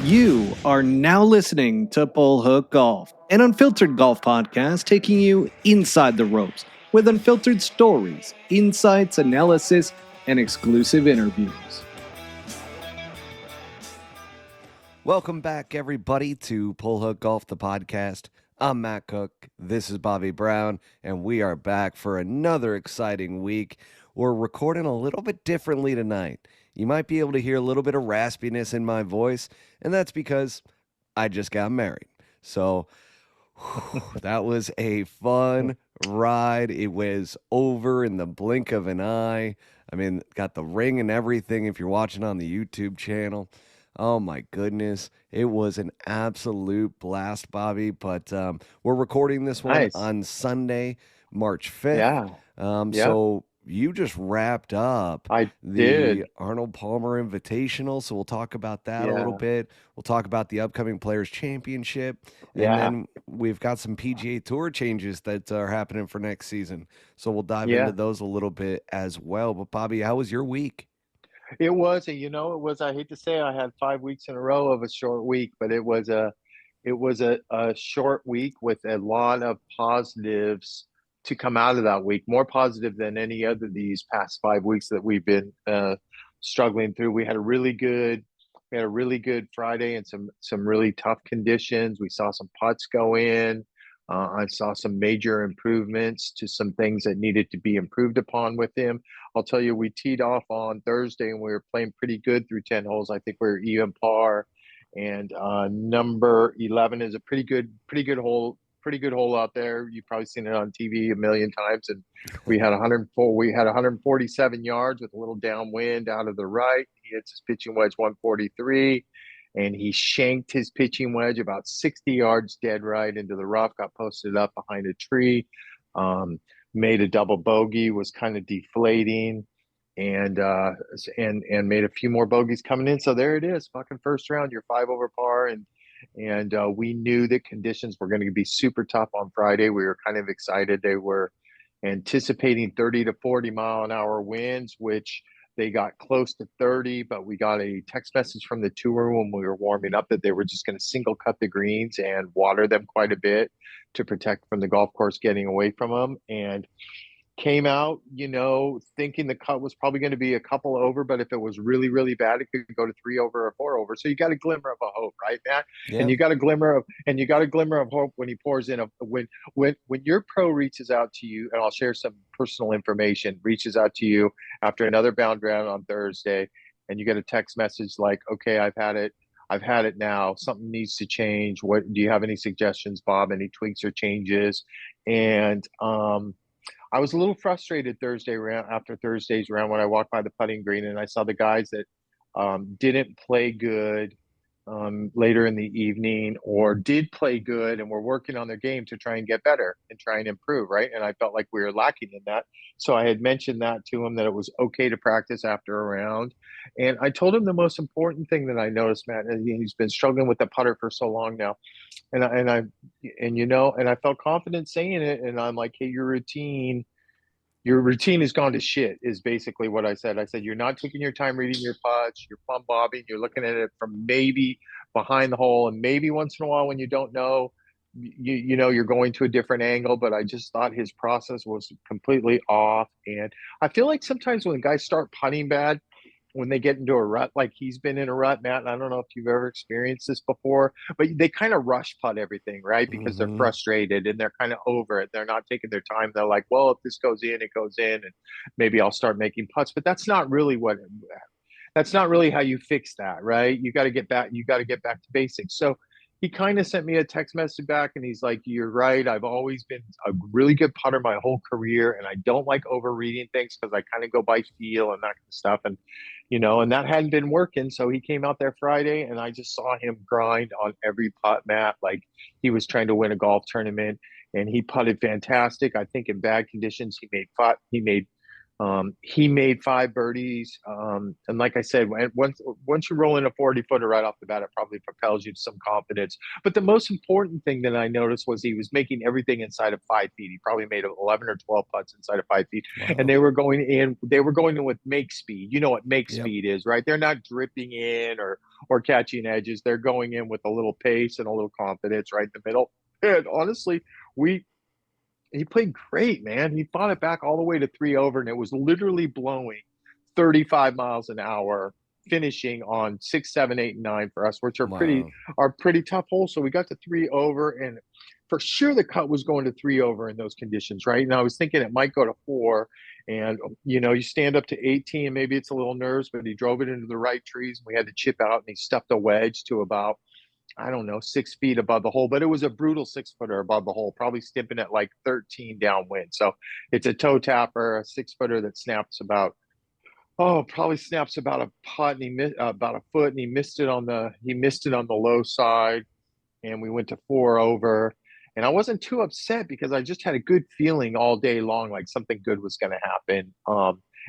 You are now listening to Bull Hook Golf, an unfiltered golf podcast taking you inside the ropes with unfiltered stories, insights, analysis, and exclusive interviews. Welcome back, everybody, to Pull Hook Golf, the podcast. I'm Matt Cook. This is Bobby Brown, and we are back for another exciting week. We're recording a little bit differently tonight. You might be able to hear a little bit of raspiness in my voice, and that's because I just got married. So that was a fun ride. It was over in the blink of an eye. I mean, got the ring and everything if you're watching on the YouTube channel. Oh my goodness. It was an absolute blast, Bobby. But we're recording this one Nice. on Sunday, March 5th. Yeah. So you just wrapped up I the did. Arnold Palmer Invitational. So we'll talk about that a little Yeah. bit. We'll talk about the upcoming Players Championship. And Yeah. then we've got some PGA Tour changes that are happening for next season. So we'll dive Yeah. into those a little bit as well. But Bobby, how was your week? It was, I hate to say I had 5 weeks in a row of a short week, but it was a short week with a lot of positives to come out of that week, more positive than any other these past 5 weeks that we've been struggling through. We had a really good Friday and some really tough conditions. We saw some putts go in. I saw some major improvements to some things that needed to be improved upon with him. I'll tell you, we teed off on Thursday and we were playing pretty good through 10 holes. I think we were even par. And number 11 is a pretty good hole out there. You've probably seen it on TV a million times. And we had 147 yards with a little downwind out of the right. He hits his pitching wedge 143, and he shanked his pitching wedge about 60 yards dead right into the rough, got posted up behind a tree, made a double bogey, was kind of deflating, and made a few more bogeys coming in. So there it is, fucking first round, you're 5 over par, and we knew that conditions were going to be super tough on Friday. We were kind of excited. They were anticipating 30 to 40 mile an hour winds, which they got close to 30, but we got a text message from the tour when we were warming up that they were just going to single cut the greens and water them quite a bit to protect from the golf course getting away from them. And came out, thinking the cut was probably going to be a couple over, but if it was really, really bad, it could go to 3 over or 4 over. So you got a glimmer of a hope, right, Matt? Yeah. And you got a glimmer of hope when he pours in when your pro reaches out to you, and I'll share some personal information, reaches out to you after another bound round on Thursday, and you get a text message like, okay, I've had it now. Something needs to change. What do you have any suggestions, Bob? Any tweaks or changes? And I was a little frustrated after Thursday's round when I walked by the putting green and I saw the guys that didn't play good later in the evening, or did play good and were working on their game to try and get better and try and improve, right? And I felt like we were lacking in that. So I had mentioned that to him, that it was okay to practice after a round. And I told him the most important thing that I noticed, Matt, and he's been struggling with the putter for so long now. And I felt confident saying it. And I'm like, hey, your routine has gone to shit, is basically what I said. I said, you're not taking your time reading your putts, you're plumb bobbing, you're looking at it from maybe behind the hole, and maybe once in a while when you don't know, you're going to a different angle. But I just thought his process was completely off. And I feel like sometimes when guys start putting bad, when they get into a rut, like he's been in a rut, Matt, and I don't know if you've ever experienced this before, but they kind of rush putt everything, right? Because they're frustrated and they're kind of over it. They're not taking their time. They're like, well, if this goes in, it goes in, and maybe I'll start making putts. But that's not really how you fix that, right? You got to get back to basics. So he kind of sent me a text message back, and he's like, you're right. I've always been a really good putter my whole career, and I don't like overreading things because I kind of go by feel and that kind of stuff. And that hadn't been working. So he came out there Friday, and I just saw him grind on every putt, Matt, like he was trying to win a golf tournament. And he putted fantastic. I think in bad conditions, he made He made 5 birdies. And like I said, once you roll in a 40-footer right off the bat, it probably propels you to some confidence. But the most important thing that I noticed was he was making everything inside of 5 feet. He probably made 11 or 12 putts inside of 5 feet. Wow. And they were going in with make speed. You know what make Yep. speed is, right? They're not dripping in or catching edges. They're going in with a little pace and a little confidence right in the middle. And honestly, he played great, man. He fought it back all the way to 3 over, and it was literally blowing 35 miles an hour, finishing on 6, 7, 8, and 9 for us, which are Wow. pretty tough holes. So we got to 3 over, and for sure the cut was going to 3 over in those conditions, right? And I was thinking it might go to 4, and you stand up to 18, maybe it's a little nerves, but he drove it into the right trees, and we had to chip out, and he stuffed a wedge to about, I don't know, 6 feet above the hole, but it was a brutal 6-footer above the hole, probably stipping at like 13 downwind. So it's a toe tapper, a 6-footer that snaps about, probably snaps about a putt, and he missed about a foot, and he missed it on the low side, and we went to 4 over. And I wasn't too upset because I just had a good feeling all day long, like something good was going to happen.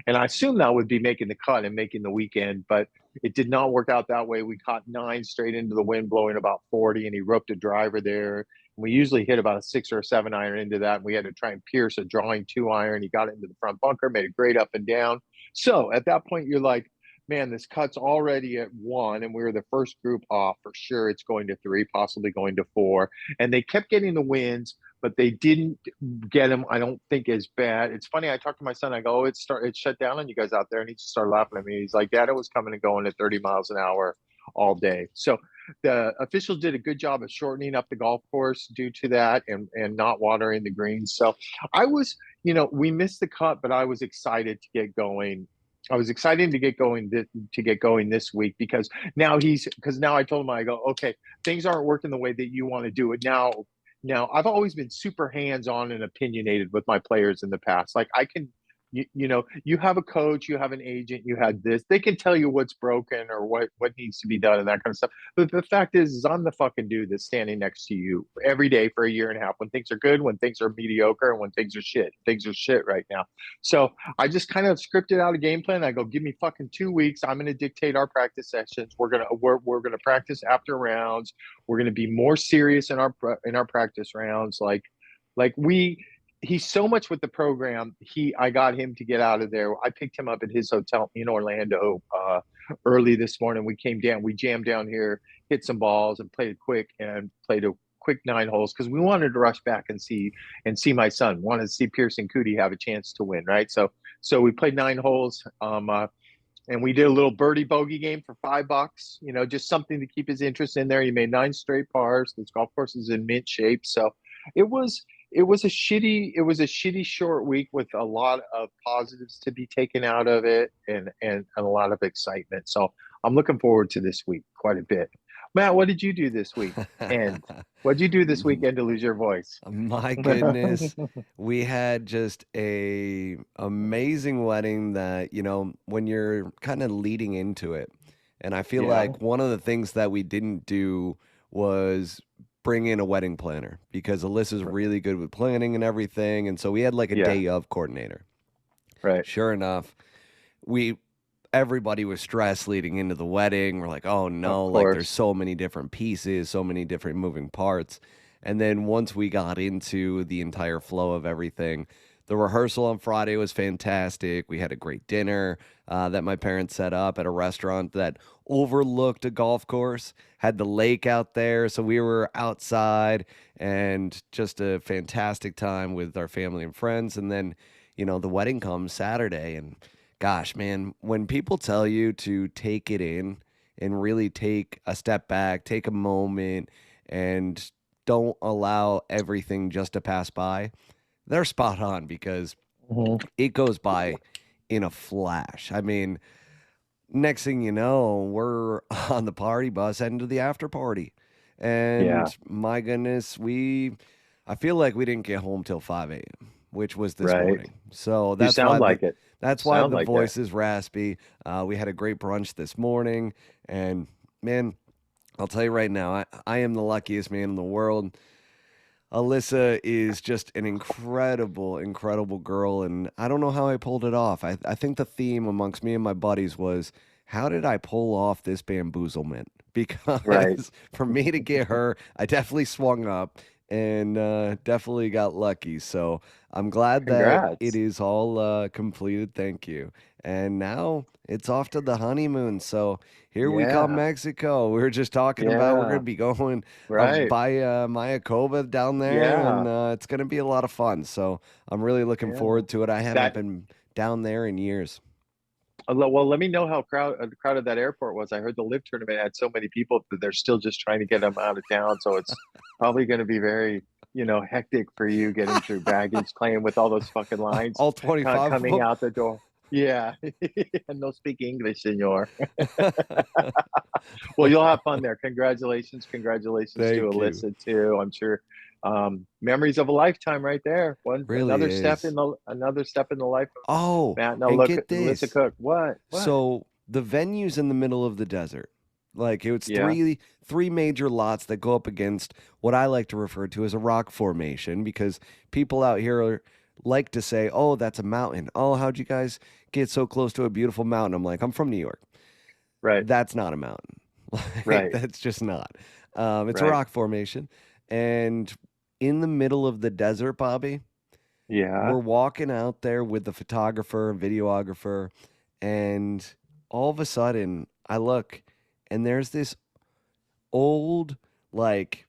And I assumed that would be making the cut and making the weekend, but it did not work out that way. We caught 9 straight into the wind, blowing about 40, and he roped a driver there. We usually hit about a 6 or a 7 iron into that, and we had to try and pierce a drawing 2 iron. He got it into the front bunker, made a great up and down. So at that point, you're like, man, this cut's already at 1, and we were the first group off. For sure, it's going to 3, possibly going to 4. And they kept getting the wins, but they didn't get them, I don't think, as bad. It's funny, I talked to my son, I go, it's shut down on you guys out there, and he just started laughing at me. He's like, Dad, it was coming and going at 30 miles an hour all day. So the officials did a good job of shortening up the golf course due to that, and not watering the greens. So I was, we missed the cut, but I was excited to get going. I was excited to get going this week, because now I told him, I go, okay, things aren't working the way that you want to do it now. Now, I've always been super hands-on and opinionated with my players in the past. Like, I can, you have a coach, you have an agent, you had this. They can tell you what's broken or what needs to be done and that kind of stuff. But the fact is I'm the fucking dude that's standing next to you every day for a year and a half, when things are good, when things are mediocre, and when things are shit. Things are shit right now. So I just kind of scripted out a game plan. I go, give me fucking 2 weeks. I'm going to dictate our practice sessions. We're gonna practice after rounds. We're going to be more serious in our practice rounds. He's so much with the program. I got him to get out of there. I picked him up at his hotel in Orlando early this morning. We came down, we jammed down here, hit some balls, and played a quick 9 holes, because we wanted to rush back and see my son. Wanted to see Pierceson Coody have a chance to win, right? So we played 9 holes. And we did a little birdie bogey game for $5, just something to keep his interest in there. He made 9 straight pars. This golf course is in mint shape. So it was a shitty short week with a lot of positives to be taken out of it, and a lot of excitement. So I'm looking forward to this week quite a bit. Matt, what did you do this week? And what did you do this weekend to lose your voice? My goodness, we had just a amazing wedding that, when you're kind of leading into it. And I feel Yeah. like one of the things that we didn't do was bring in a wedding planner, because Alyssa's really good with planning and everything. And so we had like a Yeah. day of coordinator. Right. Sure enough, everybody was stressed leading into the wedding. We're like, oh no, Of like course. there's so many different pieces, so many different moving parts. And then once we got into the entire flow of everything, the rehearsal on Friday was fantastic. We had a great dinner that my parents set up at a restaurant that overlooked a golf course, had the lake out there. So we were outside, and just a fantastic time with our family and friends. And then, the wedding comes Saturday, and gosh, man, when people tell you to take it in and really take a step back, take a moment, and don't allow everything just to pass by, they're spot on, because Mhm. it goes by in a flash. I mean, next thing you know, we're on the party bus heading to the after party. And Yeah. my goodness, I feel like we didn't get home till 5 a.m., which was this Right. morning. So You that's why sound like it. that's why Sound the like that. voice is raspy. We had a great brunch this morning, and man, I'll tell you right now, I am the luckiest man in the world. Alyssa is just an incredible, incredible girl, and I don't know how I pulled it off. I think the theme amongst me and my buddies was, how did I pull off this bamboozlement? Right. Because for me to get her, I definitely swung up and definitely got lucky. So I'm glad that it Congrats. is all completed. Thank you. And now it's off to the honeymoon. So here we come, Yeah. Mexico. We were just talking about we're going to Yeah. be going Right. by Mayakoba down there, and Yeah. it's going to be a lot of fun. So I'm really looking Yeah. forward to it. I haven't That been down there in years. well, let me know how crowded that airport was. I heard the live tournament had so many people that they're still just trying to get them out of town. So it's probably going to be very, hectic for you getting through baggage claim with all those fucking lines All 25 of coming them. out the door. Yeah, and no speak English, senor. Well, you'll have fun there. Congratulations to Thank you. Alyssa too. I'm sure memories of a lifetime right there. One Really is. another step in the life of Oh, Matt. Now and look, get Alyssa this. Cook. What? What? So the venue's in the middle of the desert. Like it was Yeah. three major lots that go up against what I like to refer to as a rock formation, because people out here like to say, "Oh, that's a mountain. Oh, how'd you guys get so close to a beautiful mountain?" I'm like, "I'm from New York. Right. That's not a mountain. Like Right. that's just not. It's a Right. rock formation, and in the middle of the desert, Bobby, Yeah. we're walking out there with the photographer and videographer, and all of a sudden, I look, and there's this old, like,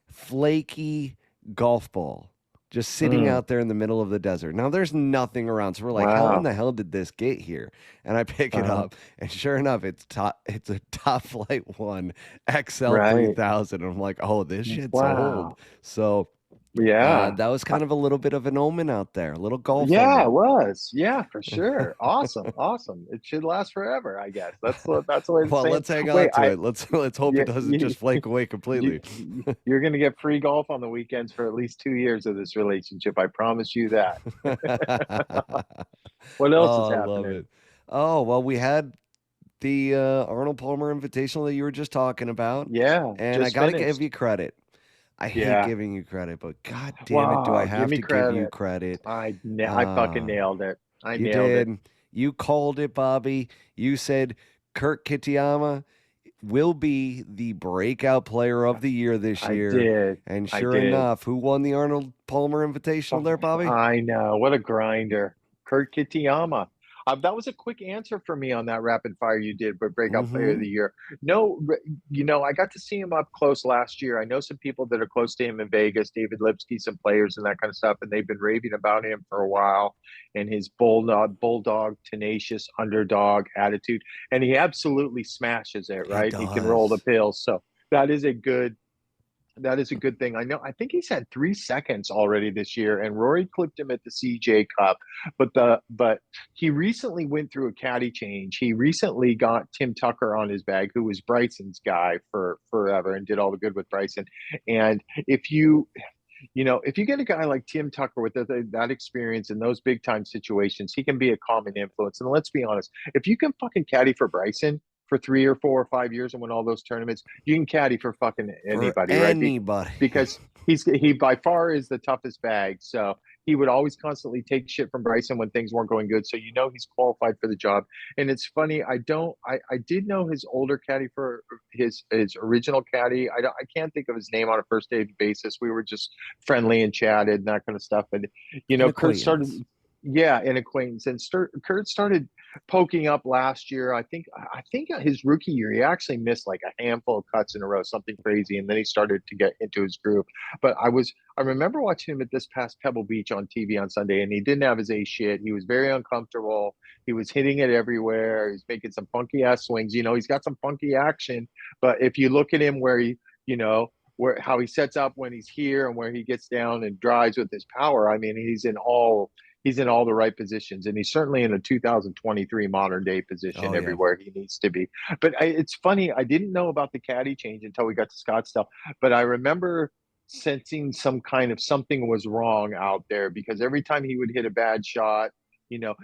flaky golf ball just sitting Mm. out there in the middle of the desert. Now there's nothing around, so we're like, how in Wow. the hell did this get here? And I pick it Uh-huh. up, and sure enough, it's a Top Flight One XL Right. 3000. And I'm like, oh, this shit's old. Wow. So Yeah. that was Uh, kind of a little bit of an omen out there, a little golf yeah, it omen. was. Yeah, for sure. Awesome. Awesome. It should last forever, I guess. That's the way to Well, say it. let's hang on Wait, to it. Let's hope yeah, it doesn't just flake away you, completely. you're going to get free golf on the weekends for at least 2 years of this relationship. I promise you that. What else is Oh, I love happening? it. Oh, well, we had the Arnold Palmer Invitational that you were just talking about, Yeah, and I just got to give finished. you credit. I hate Yeah. giving you credit, but god damn it, do I Wow, give have me to give you credit. credit? I fucking Uh, nailed it. I you nailed it. did. You called it, Bobby. You said Kurt Kitayama will be the breakout player of the year this I year. did. And I sure did. enough, who won the Arnold Palmer Invitational there, Bobby? I know. What a grinder. Kurt Kitayama. That was a quick answer for me on that rapid fire you did, but breakout player of Mm-hmm. the year. No, I got to see him up close last year. I know some people that are close to him in Vegas, David Lipsky, some players and that kind of stuff, and they've been raving about him for a while and his bulldog, tenacious underdog attitude. And he absolutely smashes it, He right? He can roll the does. pills. So that is a good that is a good thing. I know. I think he's had 3 seconds already this year, and Rory clipped him at the CJ Cup. But he recently went through a caddy change. He recently got Tim Tucker on his bag, who was Bryson's guy for forever and did all the good with Bryson. And if you get a guy like Tim Tucker with that experience in those big time situations, he can be a common influence. And let's be honest, if you can fucking caddy for Bryson for 3 or 4 or 5 years and win all those tournaments, you can caddy for fucking For anybody, right? anybody. Because he by far is the toughest bag. So he would always constantly take shit from Bryson when things weren't going good. So he's qualified for the job. And it's funny, I did know his older caddy for his original caddy. I can't think of his name on a first name basis. We were just friendly and chatted and that kind of stuff. And An Kurt started, acquaintance. yeah, an acquaintance, and Kurt started poking up last year. I think his rookie year he actually missed like a handful of cuts in a row, something crazy, and then he started to get into his groove. But I remember watching him at this past Pebble Beach on TV on Sunday, and he didn't have his A shit. He was very uncomfortable. He was hitting it everywhere. He's making some funky ass swings. He's got some funky action. But if you look at him where you know, where how he sets up when he's here and where he gets down and drives with his power, I mean, he's in all the right positions, and he's certainly in a 2023 modern day position Oh yeah. everywhere he needs to be. But it's funny, I didn't know about the caddy change until we got to Scottsdale, but I remember sensing some kind of something was wrong out there because every time he would hit a bad shot,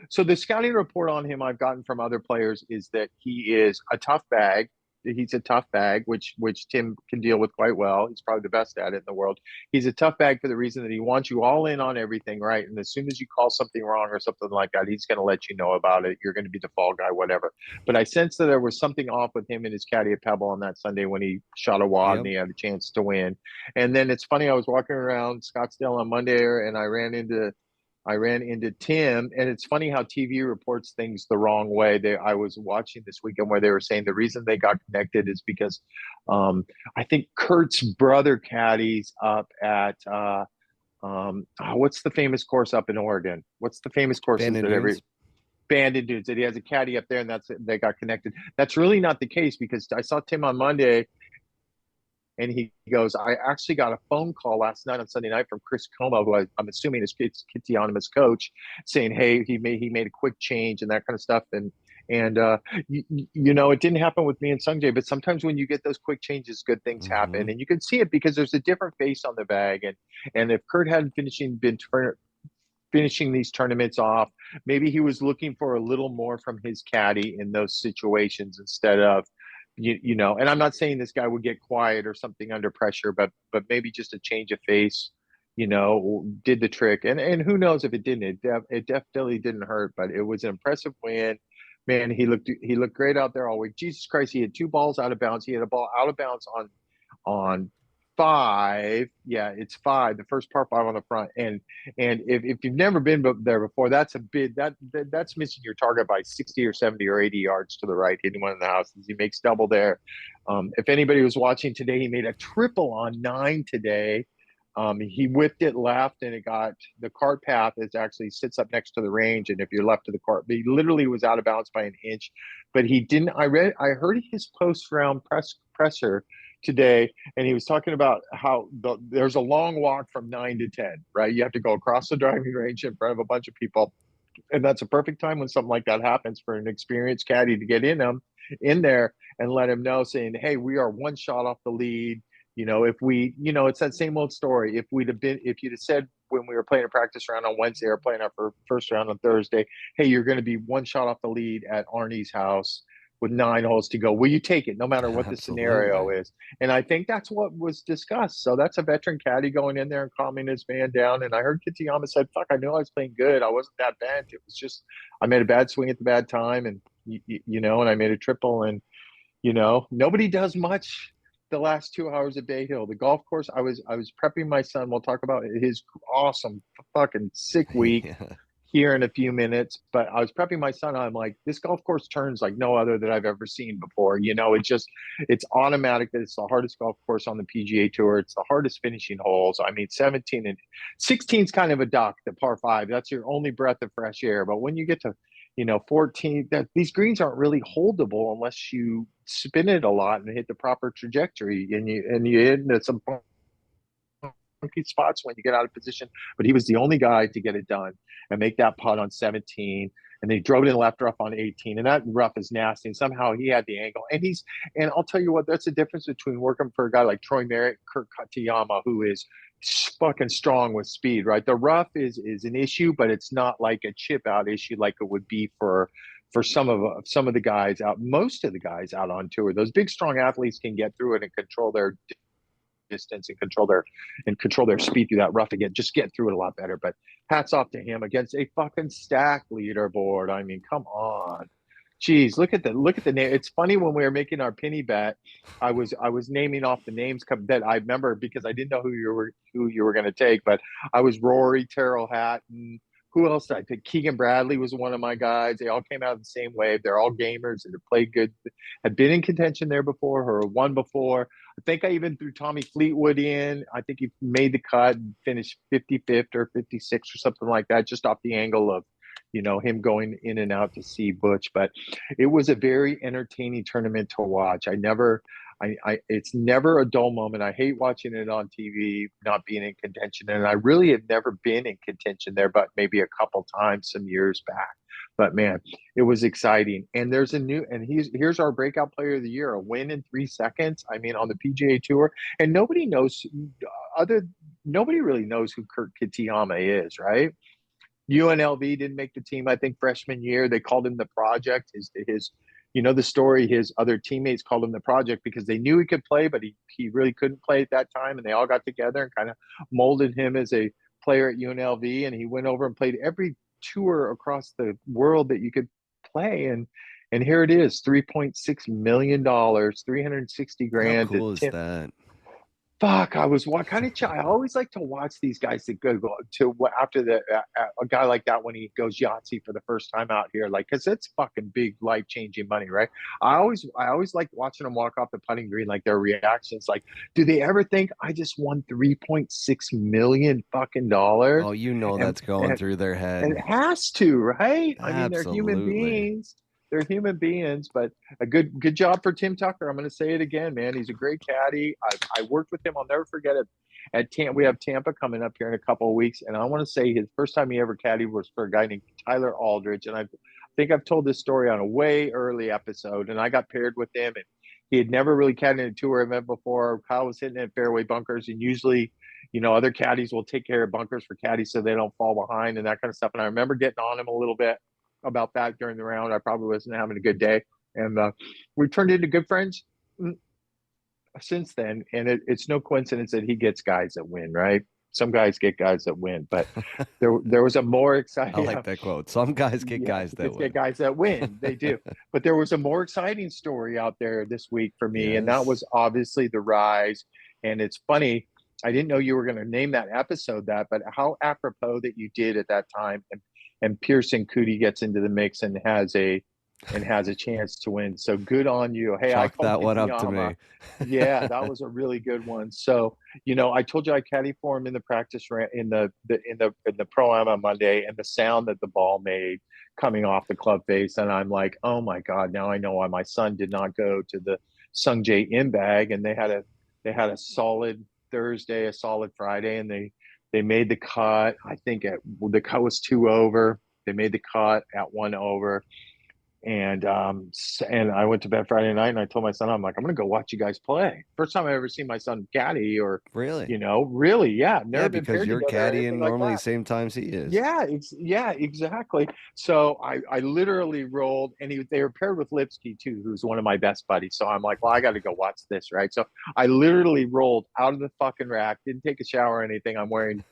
so the scouting report on him I've gotten from other players is that he is a tough bag. he's a tough bag, which Tim can deal with quite well. He's probably the best at it in the world. He's a tough bag for the reason that he wants you all in on everything, right? And as soon as you call something wrong or something like that, he's going to let you know about it. You're going to be the fall guy, whatever. But I sensed that there was something off with him and his caddy at Pebble on that Sunday when he shot a wad and he had a chance to win. And then it's funny, I was walking around Scottsdale on Monday and I ran into Tim, and it's funny how TV reports things the wrong way. I was watching this weekend where they were saying the reason they got connected is because I think Kurt's brother caddies up at what's the famous course up in Oregon? What's the famous course that Banded Dunes, that he has a caddy up there, and they got connected. That's really not the case, because I saw Tim on Monday. And he goes, I actually got a phone call last night on Sunday night from Chris Como, who I'm assuming is Kitayama's coach, saying, hey, he made a quick change and that kind of stuff. And you know, it didn't happen with me and Sungjae, but sometimes when you get those quick changes, good things happen. And you can see it because there's a different face on the bag. And if Kurt hadn't been finishing these tournaments off, maybe he was looking for a little more from his caddy in those situations instead of, you know, and I'm not saying this guy would get quiet or something under pressure, but maybe just a change of face, you know, did the trick. And who knows if it didn't. It definitely didn't hurt, but it was an impressive win. Man, he looked great out there all week. Jesus Christ, he had 2 balls out of bounds. He had a ball out of bounds on 5. Yeah, it's 5, the first par 5 on the front. And if you've never been there before, that's a big that's missing your target by 60 or 70 or 80 yards to the right, hitting one in the houses. He makes double there. If anybody was watching today, he made a triple on 9 today. He whipped it left, and it got the cart path is actually sits up next to the range. And if you're left to the cart, he literally was out of bounds by an inch, but he didn't. I heard his post round presser today, and he was talking about how there's a long walk from 9 to 10, right? You have to go across the driving range in front of a bunch of people, and that's a perfect time when something like that happens for an experienced caddy to get in there and let him know, saying, hey, we are 1 shot off the lead. You know, if we, you know, it's that same old story. If you'd have said when we were playing a practice round on Wednesday or playing our first round on Thursday, hey, you're going to be 1 shot off the lead at Arnie's house with 9 holes to go, will you take it no matter what the scenario is? And I think that's what was discussed. So that's a veteran caddy going in there and calming his man down. And I heard Kitayama said, fuck, I knew I was playing good. I wasn't that bad. It was just I made a bad swing at the bad time, and you know, and I made a triple. And you know, nobody does much the last 2 hours of Bay Hill. The golf course, I was prepping my son. We'll talk about his awesome fucking sick week here in a few minutes, but I was prepping my son. I'm like, this golf course turns like no other that I've ever seen before. You know, it's automatic that it's the hardest golf course on the PGA Tour. It's the hardest finishing holes. I mean, 17 and 16 is kind of a duck, the par 5. That's your only breath of fresh air. But when you get to, you know, 14, these greens aren't really holdable unless you spin it a lot and hit the proper trajectory, and you hit into some spots when you get out of position. But he was the only guy to get it done and make that putt on 17, and they drove it in the left rough on 18, and that rough is nasty, and somehow he had the angle. And I'll tell you what, that's the difference between working for a guy like Troy Merritt, Kurt Kitayama, who is fucking strong with speed, right? The rough is an issue, but it's not like a chip out issue like it would be for some of the guys out, most of the guys out on tour. Those big strong athletes can get through it and control their distance and control their speed through that rough again, just get through it a lot better. But hats off to him against a fucking stacked leaderboard. I mean, come on. Jeez, look at the name. It's funny, when we were making our penny bet, I was naming off the names that I remember because I didn't know who you were going to take, but I was Rory, Terrell Hatton. Who else did I pick? Keegan Bradley was one of my guys. They all came out of the same wave. They're all gamers and have played good, had been in contention there before or won before. I think I even threw Tommy Fleetwood in. I think he made the cut and finished 55th or 56th or something like that, just off the angle of, you know, him going in and out to see Butch. But it was a very entertaining tournament to watch. It's never a dull moment. I hate watching it on TV, not being in contention. And I really have never been in contention there, but maybe a couple times some years back. But man, it was exciting. And there's here's our breakout player of the year, a win in 3 seconds. I mean, on the PGA Tour. And nobody really knows who Kurt Kitayama is, right? UNLV didn't make the team, I think, freshman year. They called him the project. you know the story, his other teammates called him the project because they knew he could play, but he really couldn't play at that time. And they all got together and kind of molded him as a player at UNLV. And he went over and played every tour across the world that you could play. And here it is, $3.6 million, 360 How grand. cool is that? Fuck, I was what kind of I always like to watch these guys that go to after a guy like that when he goes Yahtzee for the first time out here, like, because it's fucking big life changing money, right? I always like watching them walk off the putting green, like their reactions, like, do they ever think I just won 3.6 million fucking dollars? Oh, you know that's going through their head. And it has to, right? I mean, they're human Absolutely. beings. They're human beings, but a good job for Tim Tucker. I'm going to say it again, man. He's a great caddy. I worked with him. I'll never forget it. At Tampa, we have Tampa coming up here in a couple of weeks, and I want to say his first time he ever caddied was for a guy named Tyler Aldridge, and I think I've told this story on a way early episode. And I got paired with him, and he had never really caddied in a tour event before. Kyle was hitting at fairway bunkers, and usually, you know, other caddies will take care of bunkers for caddies so they don't fall behind and that kind of stuff. And I remember getting on him a little bit about that during the round. I probably wasn't having a good day, and we turned into good friends since then. And it's no coincidence that he gets guys that win, right? Some guys get guys that win, but there was a more exciting. I like that quote. Some guys get guys that win. Get guys that win. They do. But there was a more exciting story out there this week for me, and that was obviously the Rise. And it's funny, I didn't know you were going to name that episode that, but how apropos that you did at that time. And Pierceson Coody gets into the mix and has a chance to win. So good on you. Hey, Chalk that one up to me. Yeah, that was a really good one. So, you know, I told you I caddied for him in the practice in the pro-am on Monday, and the sound that the ball made coming off the club face, and I'm like, oh my God, now I know why my son did not go to the Sung Jae in bag. And they had a solid Thursday, a solid Friday, and they made the cut. I think the cut was 2 over. They made the cut at 1 over. And I went to bed Friday night, and I told my son, I'm like, I'm going to go watch you guys play. First time I ever seen my son caddy, or really, you know, really. Yeah. Never been because you're caddying normally like same times he is. Yeah, exactly. So I literally rolled, and they were paired with Lipsky too, who's one of my best buddies. So I'm like, well, I got to go watch this. Right. So I literally rolled out of the fucking rack, didn't take a shower or anything. I'm wearing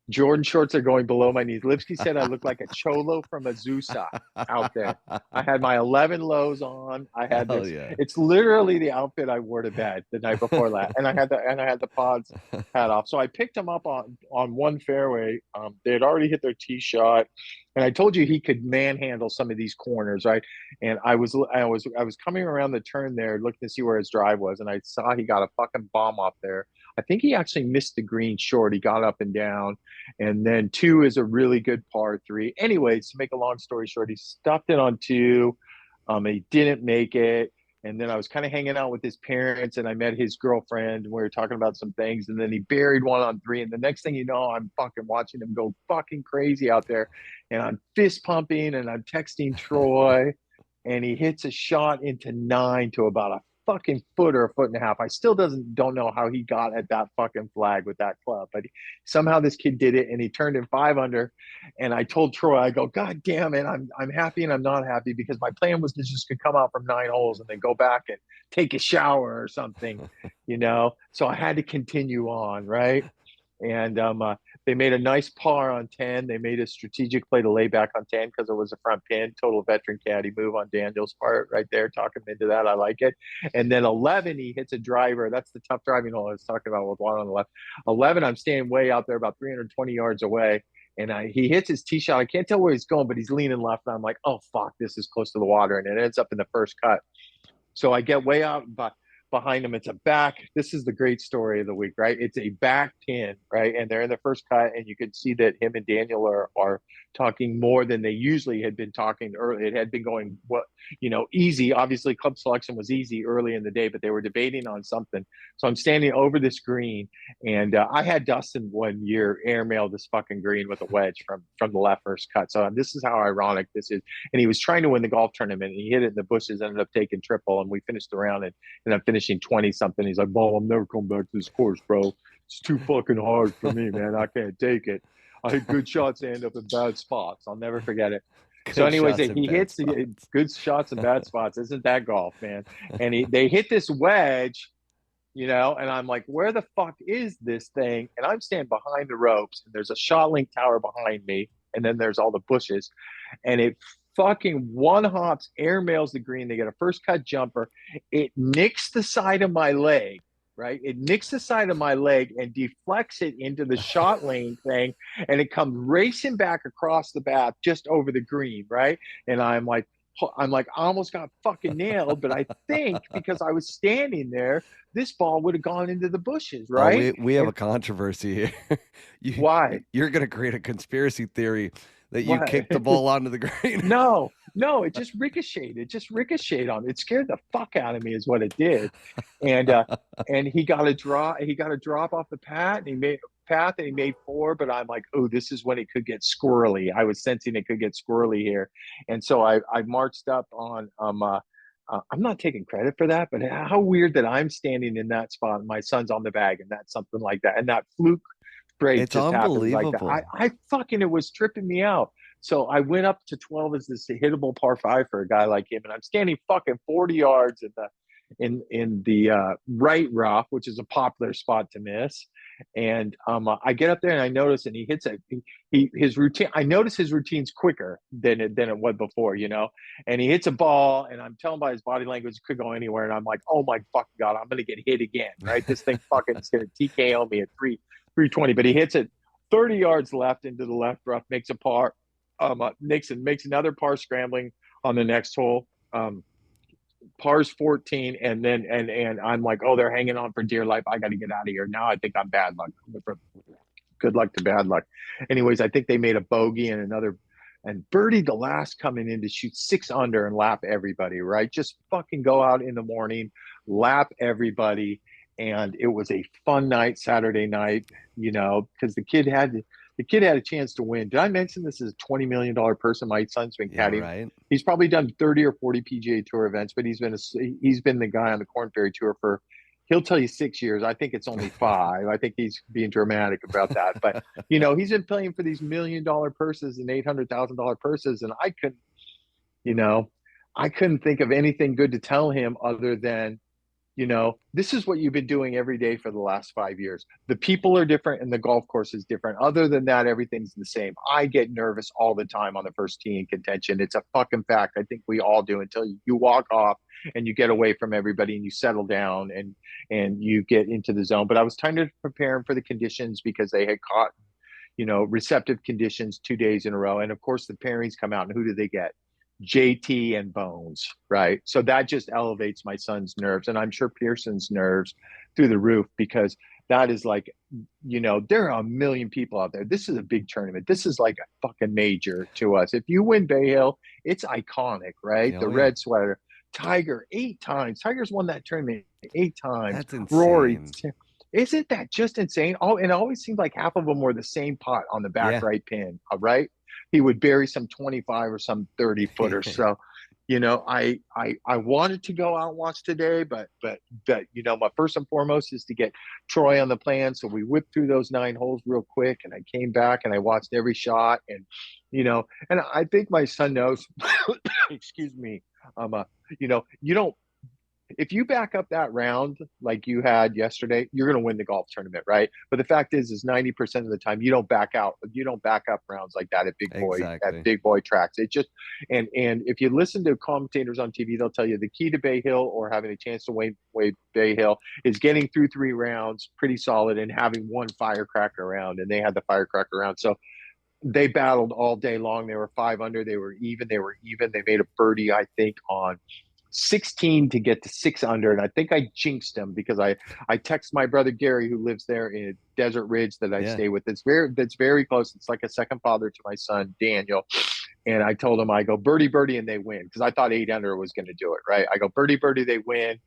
Jordan shorts are going below my knees. Lipsky said I look like a cholo from Azusa out there. I had my 11 lows on. I had this. Yeah. It's literally the outfit I wore to bed the night before that, and I had the pods hat off. So I picked him up on one fairway. They had already hit their tee shot, and I told you he could manhandle some of these corners, right? And I was coming around the turn there, looking to see where his drive was, and I saw he got a fucking bomb up there. I think he actually missed the green short. He got up and down. And then 2 is a really good par 3. Anyways, to make a long story short, he stuffed it on 2. He didn't make it. And then I was kind of hanging out with his parents, and I met his girlfriend, and we were talking about some things. And then he buried 1 on 3. And the next thing you know, I'm fucking watching him go fucking crazy out there. And I'm fist pumping, and I'm texting Troy, and he hits a shot into 9 to about a fucking foot or a foot and a half. I still don't know how he got at that fucking flag with that club, but somehow this kid did it, and he turned in 5 under. And I told Troy, I go, God damn it, I'm happy and I'm not happy, because my plan was to just come out from 9 holes and then go back and take a shower or something, you know. So I had to continue on, right? And they made a nice par on 10. They made a strategic play to lay back on 10 because it was a front pin. Total veteran caddy move on Daniel's part right there. Talking into that. I like it. And then 11, he hits a driver. That's the tough driving hole I was talking about with 1 on the left. 11, I'm staying way out there about 320 yards away. And he hits his tee shot. I can't tell where he's going, but he's leaning left. And I'm like, oh, fuck, this is close to the water. And it ends up in the first cut. So I get way out, but behind him, it's a back. This is the great story of the week, right? It's a back pin, right? And they're in the first cut, and you can see that him and Daniel are talking more than they usually had been talking early. It had been going, easy. Obviously, club selection was easy early in the day, but they were debating on something. So I'm standing over this green, and I had Dustin one year airmail this fucking green with a wedge from the left first cut. So this is how ironic this is. And he was trying to win the golf tournament, and he hit it in the bushes, ended up taking triple, and we finished the round, and I'm finishing 20 something. He's like, "Bo, I'm never coming back to this course, bro. It's too fucking hard for me, man. I can't take it. I had good shots that end up in bad spots. I'll never forget it." So, Good anyways, shots and he bad hits spots. good shots and bad spots. Isn't that golf, man? And they hit this wedge, and I'm like, where the fuck is this thing? And I'm standing behind the ropes, and there's a shot link tower behind me, and then there's all the bushes, and it fucking one hops, airmails the green. They get a first cut jumper. It nicks the side of my leg, right? It nicks the side of my leg and deflects it into the shot lane thing, and it comes racing back across the bath just over the green, right? And I almost got fucking nailed, but I think because I was standing there, this ball would have gone into the bushes, Oh, right? we have And a controversy here. why? You're going to create a conspiracy theory that you Why? kicked the ball onto the green. No, it just ricocheted. It just ricocheted on. It scared the fuck out of me, is what it did. And he got a drop off the path, and he made four. But I'm like, oh, this is when it could get squirrely. I was sensing it could get squirrely here, and so I marched up on I'm not taking credit for that, but how weird that I'm standing in that spot and my son's on the bag, and that's something like that, and that fluke break It's just happens like that. unbelievable. I fucking, it was tripping me out. So I went up to 12 as this hittable par five for a guy like him, and I'm standing fucking 40 yards in the right rough, which is a popular spot to miss. And I get up there and I notice, and he hits his routine. I notice his routine's quicker than it was before, And he hits a ball, and I'm telling by his body language it could go anywhere. And I'm like, oh my fucking god, I'm gonna get hit again, right? This thing fucking is gonna TKO me at 320, but he hits it 30 yards left into the left rough, makes a par. Nixon makes another par scrambling on the next hole. Par's 14, and then and I'm like, oh, they're hanging on for dear life. I got to get out of here now. I think I'm bad luck. Good luck to bad luck. Anyways, I think they made a bogey and birdied the last coming in to shoot 6 under and lap everybody. Right, just fucking go out in the morning, lap everybody. And it was a fun night, Saturday night, because the kid had a chance to win. Did I mention this is a $20 million person? My son's been caddying. Right. He's probably done 30 or 40 PGA Tour events, but he's been the guy on the Corn Ferry Tour for, he'll tell you 6 years. I think it's only 5. I think he's being dramatic about that. But, he's been playing for these $1 million purses and $800,000 purses. And I couldn't think of anything good to tell him other than, this is what you've been doing every day for the last 5 years. The people are different and the golf course is different. Other than that, everything's the same. I get nervous all the time on the first tee in contention. It's a fucking fact. I think we all do until you walk off and you get away from everybody and you settle down and you get into the zone. But I was trying to prepare him for the conditions because they had caught, receptive conditions 2 days in a row. And of course the pairings come out, and who do they get? JT and Bones, right? So that just elevates my son's nerves, and I'm sure Pearson's nerves through the roof, because that is like, there are a million people out there. This is a big tournament. This is like a fucking major to us. If you win Bay Hill, it's iconic, right? The red sweater. Tiger 8 times. Tiger's won that tournament 8 times. That's insane. Rory. Isn't that just insane? Oh, and it always seemed like half of them were the same pot on the back right pin, right? He would bury some 25 or some 30 footer. So, I wanted to go out and watch today, but my first and foremost is to get Troy on the plan. So we whipped through those 9 holes real quick, and I came back and I watched every shot, and and I think my son knows. Excuse me. You don't. If you back up that round like you had yesterday, you're going to win the golf tournament, right? But the fact is 90% of the time you don't back out. You don't back up rounds like that at big boy tracks. It just and if you listen to commentators on TV, they'll tell you the key to Bay Hill or having a chance to win Bay Hill is getting through 3 rounds pretty solid and having one firecracker round. And they had the firecracker round, so they battled all day long. They were 5 under. They were even. They made a birdie, I think, on 16 to get to 6 under, and I think I jinxed him because I text my brother Gary, who lives there in Desert Ridge that I stay with. That's very close. It's like a second father to my son Daniel, and I told him, I go birdie and they win, because I thought 8 under was going to do it, right? I go birdie they win,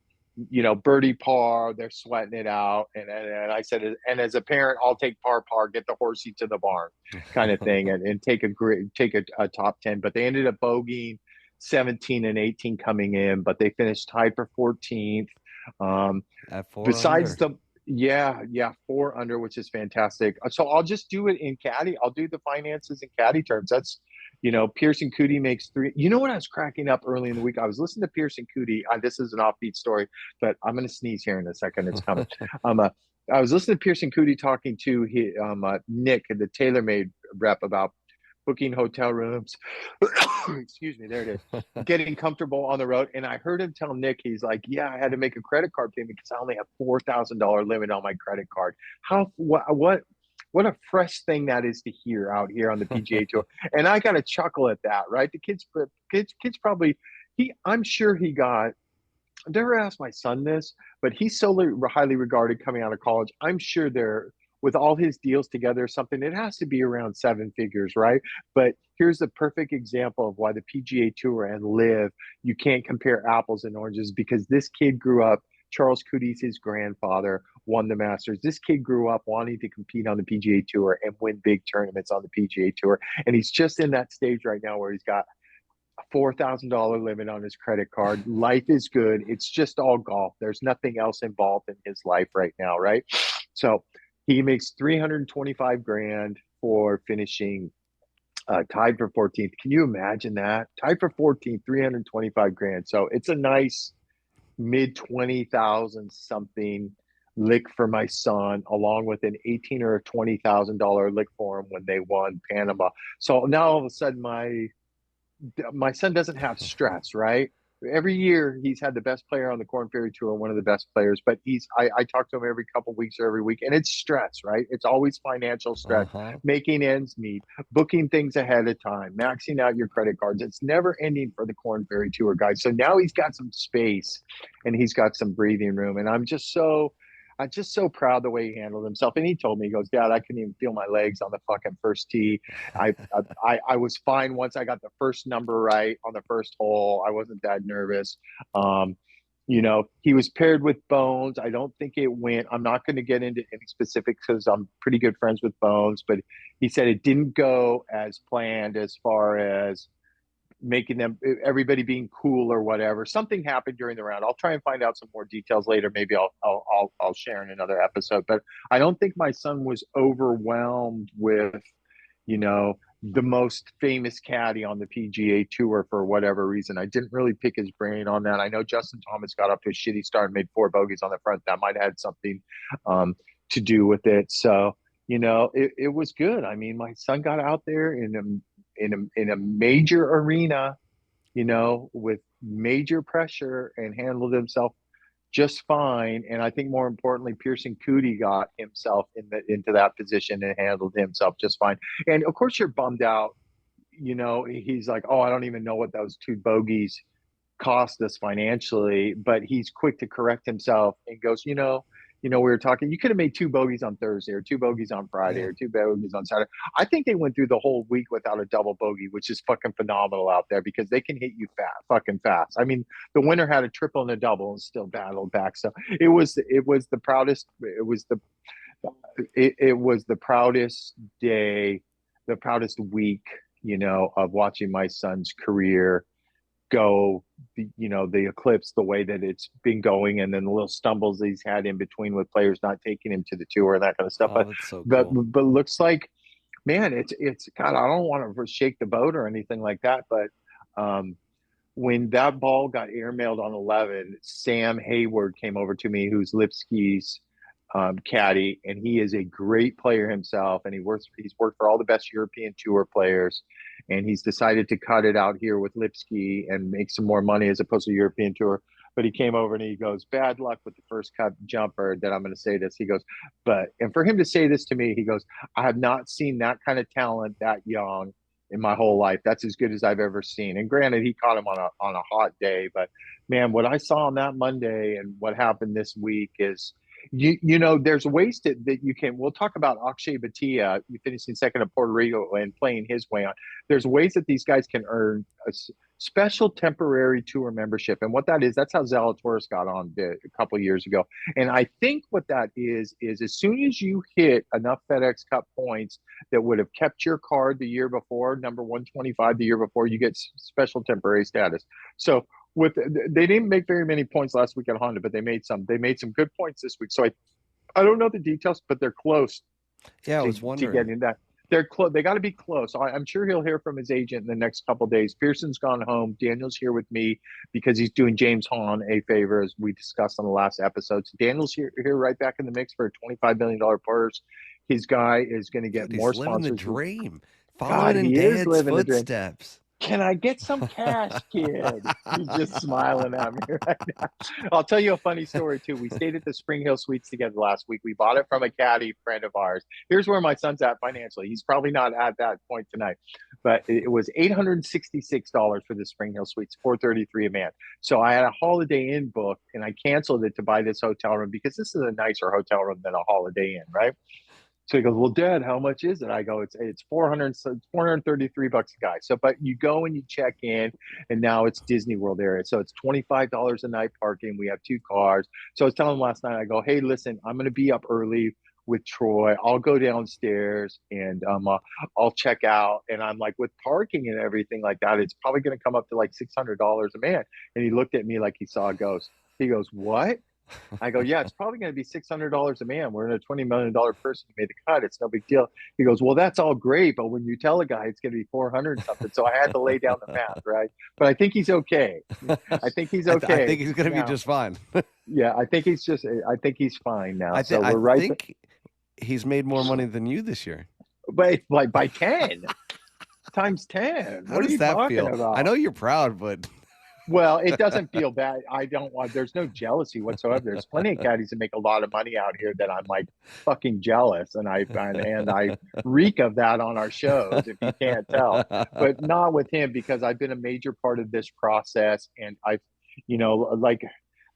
birdie par, they're sweating it out, and I said, and as a parent, I'll take par, get the horsey to the barn, kind of thing, and take a top 10. But they ended up bogeying 17 and 18 coming in, but they finished tied for 14th. At 4 besides under. 4 under, which is fantastic. So I'll just do it in caddy. I'll do the finances in caddy terms. That's Pierceson Coody makes 3. You know what I was cracking up early in the week? I was listening to Pierceson Coody. This is an offbeat story, but I'm going to sneeze here in a second. It's coming. I was listening to Pierceson Coody talking to Nick, the TaylorMade rep, about booking hotel rooms. Excuse me, there it is. Getting comfortable on the road. And I heard him tell Nick, he's like, yeah, I had to make a credit card payment because I only have $4,000 limit on my credit card. What a fresh thing that is to hear out here on the PGA Tour. And I got to chuckle at that, right? The kids probably, I'm sure he got, I've never asked my son this, but he's so highly regarded coming out of college. I'm sure with all his deals together, it has to be around 7 figures, right? But here's the perfect example of why the PGA Tour and LIV, you can't compare apples and oranges, because this kid grew up, Charles Coody's his grandfather, won the Masters. This kid grew up wanting to compete on the PGA Tour and win big tournaments on the PGA Tour. And he's just in that stage right now where he's got a $4,000 limit on his credit card. Life is good. It's just all golf. There's nothing else involved in his life right now, right? So he makes $325,000 for finishing tied for 14th. Can you imagine that? Tied for 14th, $325,000. So it's a nice mid 20,000 something lick for my son, along with an $18,000 or $20,000 lick for him when they won Panama. So now all of a sudden my son doesn't have stress, right? Every year he's had the best player on the Corn Ferry Tour, one of the best players, but I talk to him every couple of weeks or every week, and it's stress, right? It's always financial stress, making ends meet, booking things ahead of time, maxing out your credit cards. It's never ending for the Corn Ferry Tour guys. So now he's got some space and he's got some breathing room, and I'm just so proud the way he handled himself. And he told me, he goes, Dad, I couldn't even feel my legs on the fucking first tee. I was fine once I got the first number right on the first hole. I wasn't that nervous. He was paired with Bones. I don't think it went. I'm not going to get into any specifics because I'm pretty good friends with Bones, but he said it didn't go as planned as far as making everybody being cool or whatever. Something happened during the round. I'll try and find out some more details later. Maybe I'll share in another episode. But I don't think my son was overwhelmed with, the most famous caddy on the PGA Tour for whatever reason. I didn't really pick his brain on that. I know Justin Thomas got up to a shitty start and made 4 bogeys on the front. That might have had something to do with it. So, it was good. I mean, my son got out there in a major arena, with major pressure, and handled himself just fine. And I think more importantly, Pierceson Coody got himself into that position and handled himself just fine. And of course you're bummed out. He's like, oh, I don't even know what those 2 bogeys cost us financially, but he's quick to correct himself and goes, we were talking, you could have made 2 bogeys on Thursday or 2 bogeys on Friday or 2 bogeys on Saturday. I think they went through the whole week without a double bogey, which is fucking phenomenal out there because they can hit you fucking fast. I mean, the winner had a triple and a double and still battled back. So it was the proudest day, the proudest week, of watching my son's career go, the eclipse, the way that it's been going, and then the little stumbles he's had in between with players not taking him to the tour and that kind of stuff. But looks like, man, it's God, I don't want to shake the boat or anything like that, but when that ball got airmailed on 11, Sam Hayward came over to me, who's Lipsky's caddy, and he is a great player himself, and he's worked for all the best European Tour players, and he's decided to cut it out here with Lipsky and make some more money as opposed to European Tour. But he came over and he goes, bad luck with the first cut jumper. That I'm going to say this. He goes, and for him to say this to me, he goes, I have not seen that kind of talent that young in my whole life. That's as good as I've ever seen. And granted, he caught him on a hot day, but man, what I saw on that Monday and what happened this week is, there's ways that you can. We'll talk about Akshay Bhatia finishing second at Puerto Rico and playing his way on. There's ways that these guys can earn a special temporary tour membership, and what that is, that's how Zalatoris got on a couple of years ago. And I think what that is as soon as you hit enough FedEx Cup points that would have kept your card the year before, number 125 the year before, you get special temporary status. So they didn't make very many points last week at Honda, but they made some good points this week. So I don't know the details, but they're close. Yeah, I was wondering to getting that. They're close. They got to be close. I'm sure he'll hear from his agent in the next couple of days. Pearson's gone home. Daniel's here with me because he's doing James Hahn a favor, as we discussed on the last episode. So Daniel's here right back in the mix for a $25 million purse. His guy is going to get Dude, more he's living the sponsors. dream, God, following in he is Dad's living the dream. footsteps. Can I get some cash, kid? He's just smiling at me right now. I'll tell you a funny story, too. We stayed at the Spring Hill Suites together last week. We bought it from a caddy friend of ours. Here's where my son's at financially. He's probably not at that point tonight, but it was $866 for the Spring Hill Suites, $433 a man. So I had a Holiday Inn book, and I canceled it to buy this hotel room because this is a nicer hotel room than a Holiday Inn, right? So he goes, well, Dad, how much is it? I go, it's $433 a guy. So, but you go and you check in, and now it's Disney World area. So it's $25 a night parking. We have 2 cars. So I was telling him last night, I go, hey, listen, I'm going to be up early with Troy. I'll go downstairs and I'll check out. And I'm like, with parking and everything like that, it's probably going to come up to like $600 a man. And he looked at me like he saw a ghost. He goes, what? I go, yeah, it's probably going to be $600 a man. We're in a $20 million person who made the cut. It's no big deal. He goes, well, that's all great, but when you tell a guy it's going to be 400 something, so I had to lay down the math, right? But I think he's okay. I think he's okay. I think he's going to be just fine. Yeah, I think he's fine now. So we're right. I think he's made more money than you this year. But like by 10 times 10. How does that feel? About? I know you're proud, but. Well, it doesn't feel bad. There's no jealousy whatsoever. There's plenty of caddies that make a lot of money out here that I'm like fucking jealous. And I reek of that on our shows, if you can't tell, but not with him, because I've been a major part of this process. And I've,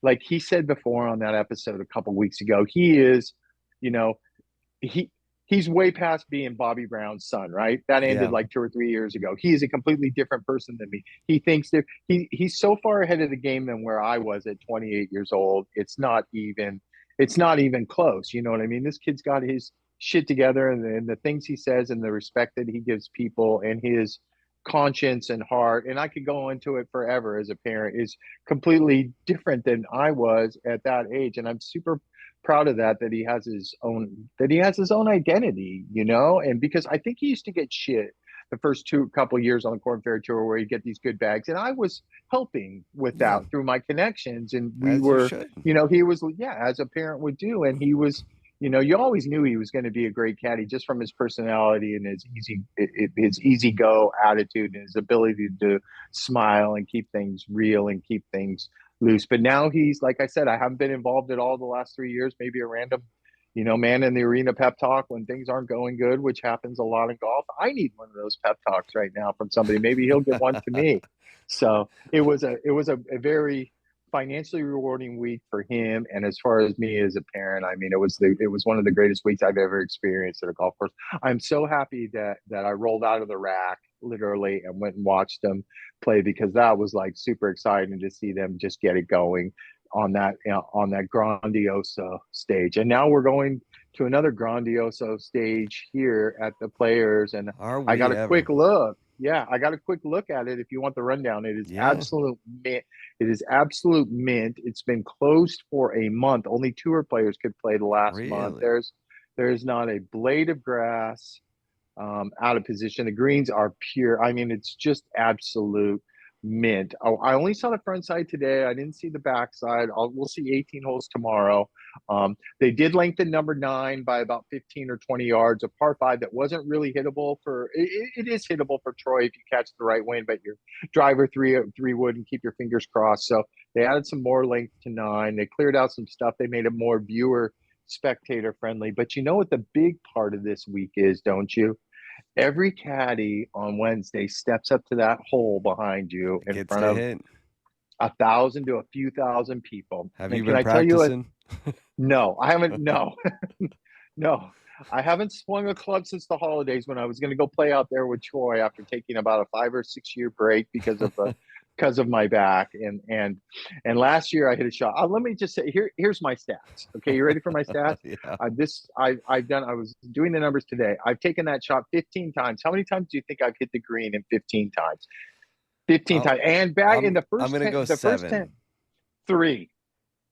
like he said before on that episode a couple of weeks ago, he is, he's way past being Bobby Brown's son, right? That ended like 2 or 3 years ago. He is a completely different person than me. He thinks that he's so far ahead of the game than where I was at 28 years old. It's not even close. You know what I mean? This kid's got his shit together, and the things he says and the respect that he gives people and his conscience and heart, and I could go into it forever as a parent, is completely different than I was at that age. And I'm super proud of that he has his own identity, and because I think he used to get shit the first couple years on the Corn Ferry Tour where you get these good bags, and I was helping with that through my connections, and he was, as a parent would do, and he was, you always knew he was going to be a great caddy just from his personality and his easy go attitude and his ability to smile and keep things real and keep things loose. But now he's, like I said, I haven't been involved at all the last 3 years, maybe a random, man in the arena pep talk when things aren't going good, which happens a lot in golf. I need one of those pep talks right now from somebody. Maybe he'll get one to me. So it was a very financially rewarding week for him. And as far as me as a parent, I mean, it was one of the greatest weeks I've ever experienced at a golf course. I'm so happy that I rolled out of the rack literally and went and watched them play, because that was like super exciting to see them just get it going on that grandioso stage. And now we're going to another grandioso stage here at the Players, and I got a quick look. Yeah, I got a quick look at it. If you want the rundown, it is absolute mint. It is absolute mint. It's been closed for a month. Only tour players could play the last month. There's not a blade of grass out of position. The greens are pure. I mean, it's just absolute mint. Oh, I only saw the front side today. I didn't see the back side. We'll see 18 holes tomorrow. They did lengthen number 9 by about 15 or 20 yards, a par 5 that wasn't really hittable for. It is hittable for Troy if you catch the right wind, but your driver 3 wood, and keep your fingers crossed. So they added some more length to 9. They cleared out some stuff. They made it more spectator friendly. But you know what the big part of this week is, don't you? Every caddy on Wednesday steps up to that hole behind you in front of 1,000 to a few thousand people. Have you been practicing? No, I haven't. No, no, I haven't swung a club since the holidays when I was going to go play out there with Troy after taking about a 5 or 6 year break because of my back. And last year I hit a shot. Let me just say, here's my stats. Okay, you ready for my stats? Yeah. I was doing the numbers today. I've taken that shot 15 times. How many times do you think I've hit the green in 15 times? 15 times. And back in the first, I'm going to go 7. First 10, 3.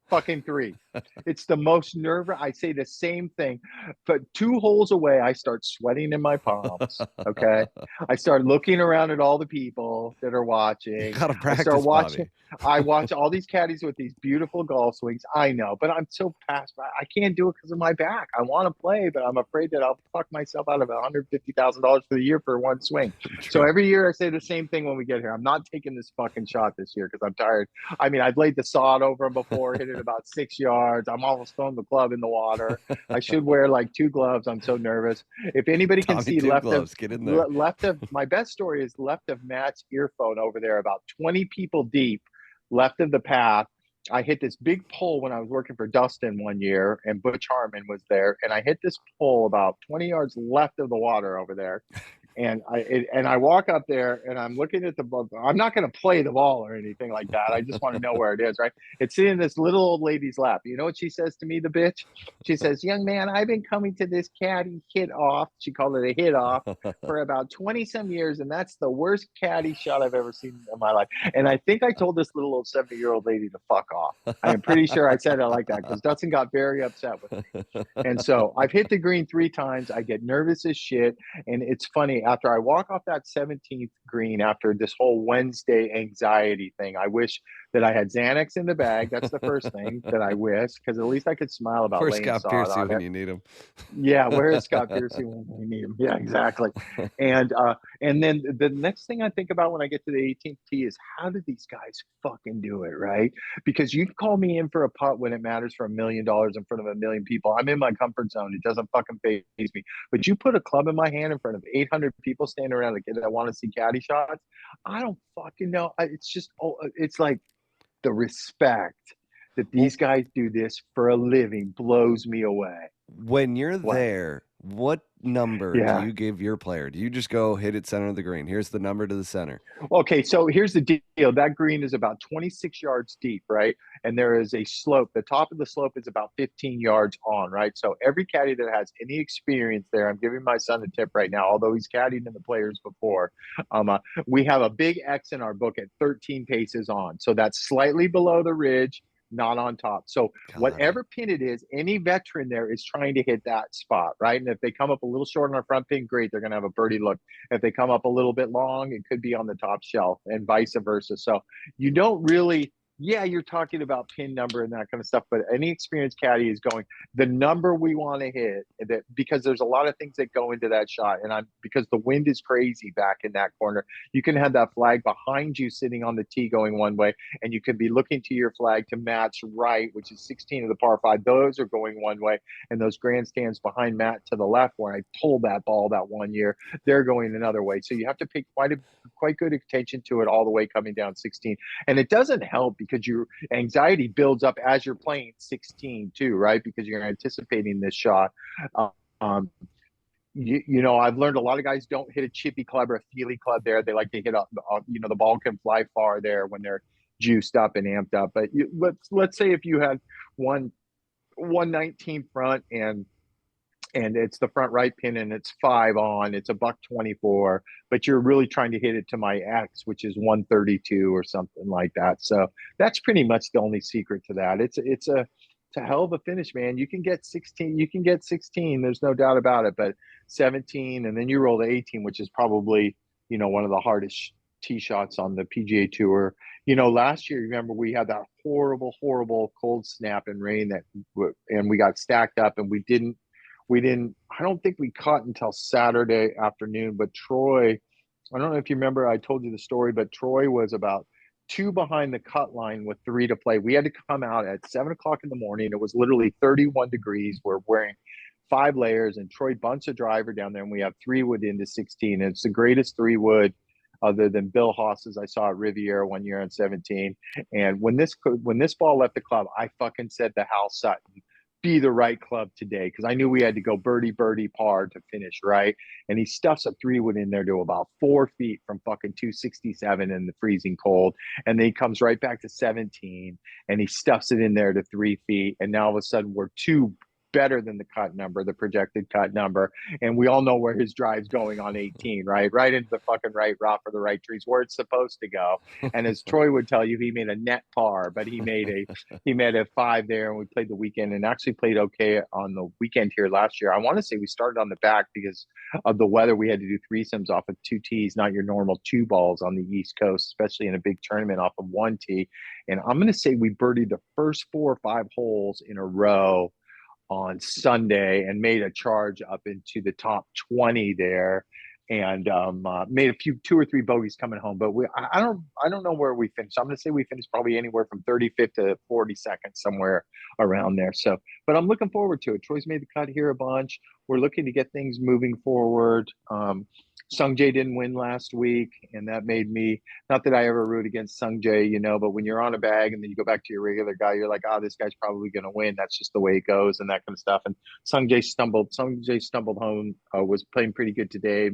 Fucking 3. It's the most nerve. I say the same thing, but 2 holes away, I start sweating in my palms. Okay. I start looking around at all the people that are You watching. gotta I start practice, watching. Bobby. I watch all these caddies with these beautiful golf swings. I know, but I'm so past. I can't do it because of my back. I want to play, but I'm afraid that I'll fuck myself out of $150,000 for the year for one swing. So True. every year I say the same thing when we get here. I'm not taking this fucking shot this year because I'm tired. I mean, I've laid the sod over him before, hit it about 6 yards. I'm almost throwing the club in the water. I should wear like 2 gloves. I'm so nervous. If anybody can Tommy see Two Gloves, get in there. left of my best story is left of Matt's earphone over there, about 20 people deep, left of the path. I hit this big pole when I was working for Dustin one year, and Butch Harmon was there, and I hit this pole about 20 yards left of the water over there. And I walk up there and I'm looking at the ball. I'm not going to play the ball or anything like that. I just want to know where it is, right? It's sitting in this little old lady's lap. You know what she says to me, the bitch? She says, "Young man, I've been coming to this caddy hit off." She called it a hit off for about 20 some years. And that's the worst caddy shot I've ever seen in my life. And I think I told this little old 70-year-old lady to fuck off. I am pretty sure I said it like that because Dustin got very upset with me. And so I've hit the green 3 times. I get nervous as shit. And it's funny, after I walk off that 17th green, after this whole Wednesday anxiety thing, I wish that I had Xanax in the bag. That's the first thing that I wish, because at least I could smile about Where's laying Scott sod Piercy on when it. you need him? Yeah, where is Scott Piercy when we need him? Yeah, exactly. And then the next thing I think about when I get to the 18th tee is, how did these guys fucking do it, right? Because you call me in for a putt when it matters for $1 million in front of 1 million people. I'm in my comfort zone. It doesn't fucking faze me. But you put a club in my hand in front of 800 people standing around that want to see caddy shots. I don't fucking know. It's just, it's like the respect that Well, these guys do this for a living blows me away. when you're What? there, what number do Yeah. you give your player? Do you just go hit it center of the green? Here's the number to the center. Okay, so here's the deal. That green is about 26 yards deep, right? And there is a slope. The top of the slope is about 15 yards on, right? So every caddy that has any experience there, I'm giving my son a tip right now, although he's caddied in the players before. We have a big X in our book at 13 paces on. So that's slightly below the ridge, not on top. So whatever pin it is, any veteran there is trying to hit that spot, right? And if they come up a little short on our front pin, great, they're going to have a birdie look. If they come up a little bit long, it could be on the top shelf, and vice versa. So you don't really, yeah, you're talking about pin number and that kind of stuff, but any experienced caddy is going the number we want to hit, that because there's a lot of things that go into that shot. And because the wind is crazy back in that corner, you can have that flag behind you sitting on the tee going one way, and you can be looking to your flag to match right, which is 16 of the par 5. Those are going one way, and those grandstands behind Matt to the left, where I pulled that ball that one year, they're going another way. So you have to pay quite good attention to it all the way coming down 16. And it doesn't help because your anxiety builds up as you're playing 16 too, right? Because you're anticipating this shot. I've learned a lot of guys don't hit a chippy club or a feely club there. They like to hit the ball can fly far there when they're juiced up and amped up. But let's say if you had 119 front and it's the front right pin and it's 5 on, it's a $124, but you're really trying to hit it to my X, which is 132 or something like that. So that's pretty much the only secret to that. It's a hell of a finish, man. You can get 16, there's no doubt about it, but 17, and then you roll the 18, which is probably, one of the hardest tee shots on the PGA Tour. Last year, remember, we had that horrible cold snap and rain and we got stacked up, and I don't think we caught until Saturday afternoon. But Troy, I don't know if you remember, I told you the story, but Troy was about 2 behind the cut line with 3 to play. We had to come out at 7 o'clock in the morning. It was literally 31 degrees. We're wearing 5 layers, and Troy bunts a driver down there, and we have 3 wood into 16. And it's the greatest 3 wood other than Bill Haas's I saw at Riviera one year on 17. And when this ball left the club, I fucking said to Hal Sutton, be the right club today, because I knew we had to go birdie par to finish, right? And he stuffs a 3 wood in there to about 4 feet from fucking 267 in the freezing cold, and then he comes right back to 17 and he stuffs it in there to 3 feet, and now all of a sudden we're 2 better than the cut number, the projected cut number. And we all know where his drive's going on 18, right? Right into the fucking right rough or the right trees where it's supposed to go. And as Troy would tell you, he made a net par, but he made a 5 there, and we played the weekend and actually played okay on the weekend here last year. I want to say we started on the back because of the weather. We had to do threesomes off of 2 tees, not your normal 2 balls on the East Coast, especially in a big tournament off of 1 tee. And I'm going to say we birdied the first 4 or 5 holes in a row on Sunday and made a charge up into the top 20 there, and made a few 2 or 3 bogeys coming home. But I don't know where we finished. I'm going to say we finished probably anywhere from 35th to 42nd, somewhere around there. So, but I'm looking forward to it. Troy's made the cut here a bunch. We're looking to get things moving forward. Sung Jae didn't win last week, and that made me, not that I ever root against Sung Jae, but when you're on a bag and then you go back to your regular guy, you're like, this guy's probably going to win. That's just the way it goes and that kind of stuff. And Sung Jae stumbled home, was playing pretty good today,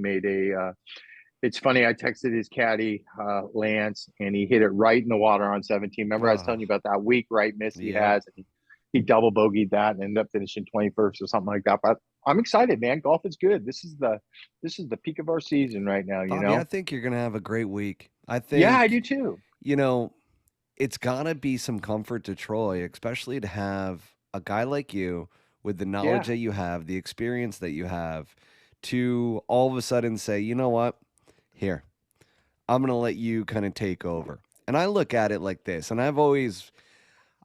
it's funny, I texted his caddy, Lance, and he hit it right in the water on 17. Remember I was telling you about that weak right miss he has? And he double bogeyed that and ended up finishing 21st or something like that. But I'm excited, man. Golf is good. This is the peak of our season right now, Bobby, I think you're going to have a great week. I do too. It's got to be some comfort to Troy, especially to have a guy like you with the knowledge that you have, the experience that you have, to all of a sudden say, you know what? Here, I'm going to let you kind of take over. And I look at it like this, and I've always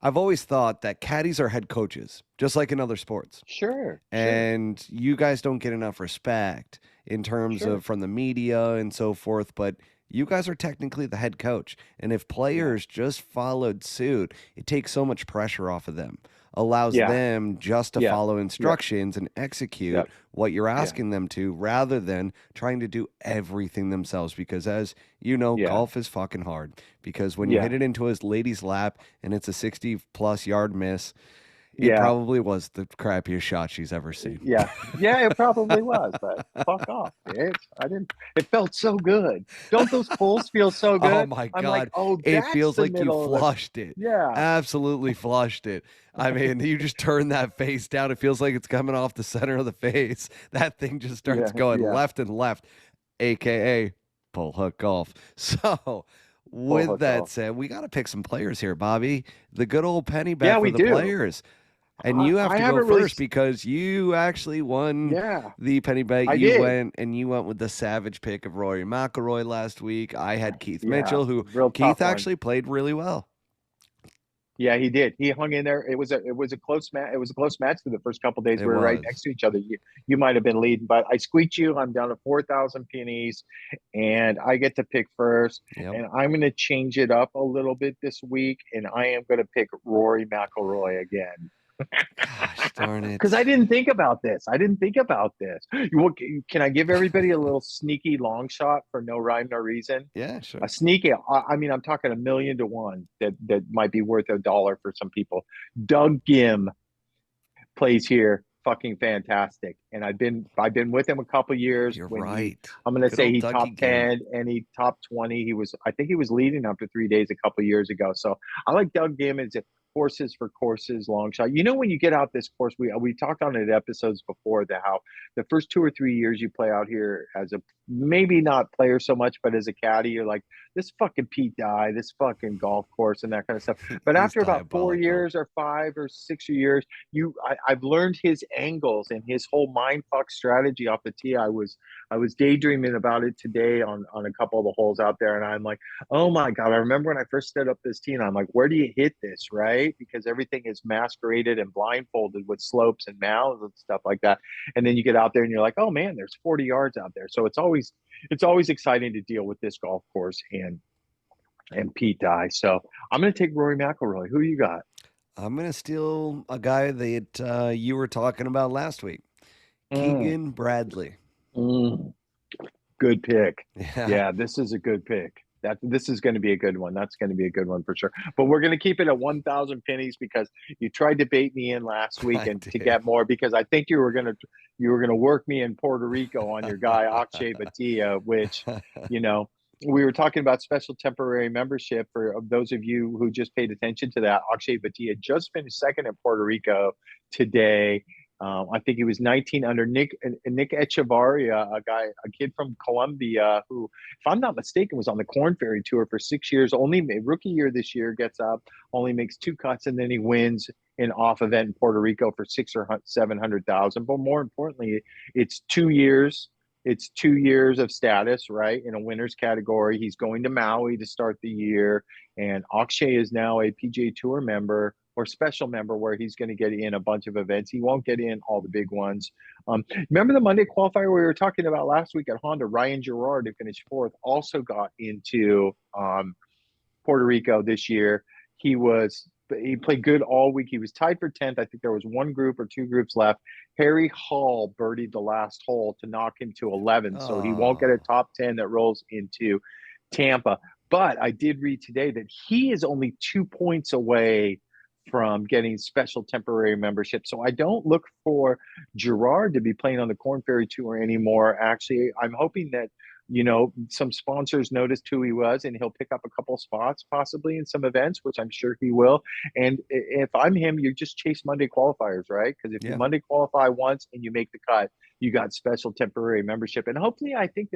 thought that caddies are head coaches, just like in other sports. Sure. And you guys don't get enough respect in terms of from the media and so forth, but you guys are technically the head coach. And if players just followed suit, it takes so much pressure off of them, allows them just to follow instructions and execute what you're asking them to, rather than trying to do everything themselves. Because as you know, golf is fucking hard, because when you hit it into his lady's lap and it's a 60+ yard miss, it probably was the crappiest shot she's ever seen. Yeah, it probably was, but fuck off, bitch. It felt so good. Don't those pulls feel so good? Oh my God. Like, it feels like you flushed it. Yeah. Absolutely flushed it. I mean, you just turn that face down. It feels like it's coming off the center of the face. That thing just starts going left and left, AKA pull hook golf. So with that said, we got to pick some players here, Bobby. The good old penny bet for the players. And you have to go first because you actually won the penny bet. You went with the savage pick of Rory McIlroy last week. I had Keith Mitchell, who Keith actually played really well. Yeah, he did. He hung in there. It was a close match. It was a close match for the first couple of days. We were right next to each other. You might have been leading, but I squeaked you. I'm down to 4,000 pennies, and I get to pick first. And I'm going to change it up a little bit this week, and I am going to pick Rory McIlroy again. Gosh darn it. Because I didn't think about this. Can I give everybody a little sneaky long shot for no rhyme, no reason? Yeah, sure. A sneaky, I'm talking $1 million to 1 that might be worth $1 for some people. Doug Gim plays here. Fucking fantastic. And I've been with him a couple years. You're right. I'm going to say he top 10 and he top 20. I think he was leading after 3 days a couple years ago. So I like Doug Gim as horses for courses, long shot. When you get out this course, we talked on it episodes before how the first 2 or 3 years you play out here as a, maybe not player so much, but as a caddy, you're like, this fucking Pete Dye, this fucking golf course and that kind of stuff. But after about 4 years or 5 or 6 years, I've learned his angles and his whole mind fuck strategy off the tee. I was daydreaming about it today on a couple of the holes out there, and I'm like, oh my God, I remember when I first set up this tee, and I'm like, where do you hit this, right? Because everything is masqueraded and blindfolded with slopes and mounds and stuff like that. And then you get out there and you're like, oh man, there's 40 yards out there. So it's always exciting to deal with this golf course and Pete Dye. So I'm going to take Rory McIlroy. Who you got? I'm going to steal a guy that you were talking about last week. Keegan Bradley. Good pick. Yeah, this is a good pick. This is going to be a good one. That's going to be a good one for sure. But we're going to keep it at 1,000 pennies because you tried to bait me in last week and to get more, because I think you were going to work me in Puerto Rico on your guy Akshay Bhatia, which we were talking about special temporary membership for those of you who just paid attention to that. Akshay Bhatia just finished second in Puerto Rico today. I think he was 19 under. Nick Echevarria, a kid from Colombia, who, if I'm not mistaken, was on the Corn Ferry Tour for 6 years. Only rookie year this year, gets up, only makes two cuts, and then he wins an off event in Puerto Rico for 600,000 or 700,000. But more importantly, it's 2 years. It's 2 years of status, right, in a winners category. He's going to Maui to start the year, and Akshay is now a PGA Tour member or special member, where he's going to get in a bunch of events. He won't get in all the big ones. Remember the Monday qualifier we were talking about last week at Honda? Ryan Gerard, who finished fourth, also got into Puerto Rico this year. He played good all week. He was tied for 10th. I think there was one group or two groups left. Harry Hall birdied the last hole to knock him to 11th, so he won't get a top 10 that rolls into Tampa. But I did read today that he is only 2 points away from getting special temporary membership. So I don't look for Gerard to be playing on the Corn Ferry Tour anymore. Actually, I'm hoping that, some sponsors noticed who he was, and he'll pick up a couple spots possibly in some events, which I'm sure he will. And if I'm him, you just chase Monday qualifiers, right? Because if you Monday qualify once and you make the cut, you got special temporary membership. And hopefully, I think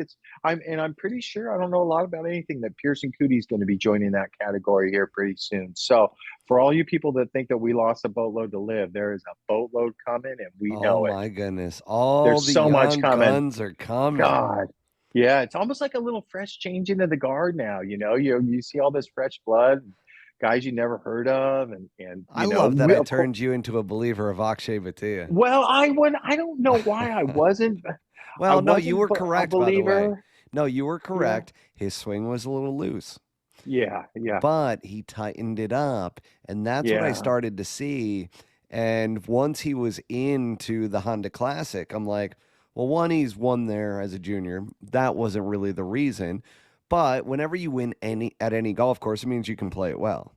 I'm pretty sure, I don't know a lot about anything, that Pierceson Coody is going to be joining that category here pretty soon. So for all you people that think that we lost a boatload to live, there is a boatload coming, and we know it. Oh my goodness. All There's the so much young coming. guns are coming. God. Yeah, it's almost like a little fresh change into the guard now. You see all this fresh blood, guys you never heard of, and I love that I turned you into a believer of Akshay Bhatia. Well, I don't know why I wasn't. Well, no, you were correct, by the way. No, you were correct. Yeah. His swing was a little loose. Yeah. But he tightened it up, and that's what I started to see. And once he was into the Honda Classic, I'm like, well, one, he's won there as a junior. That wasn't really the reason. But whenever you win at any golf course, it means you can play it well.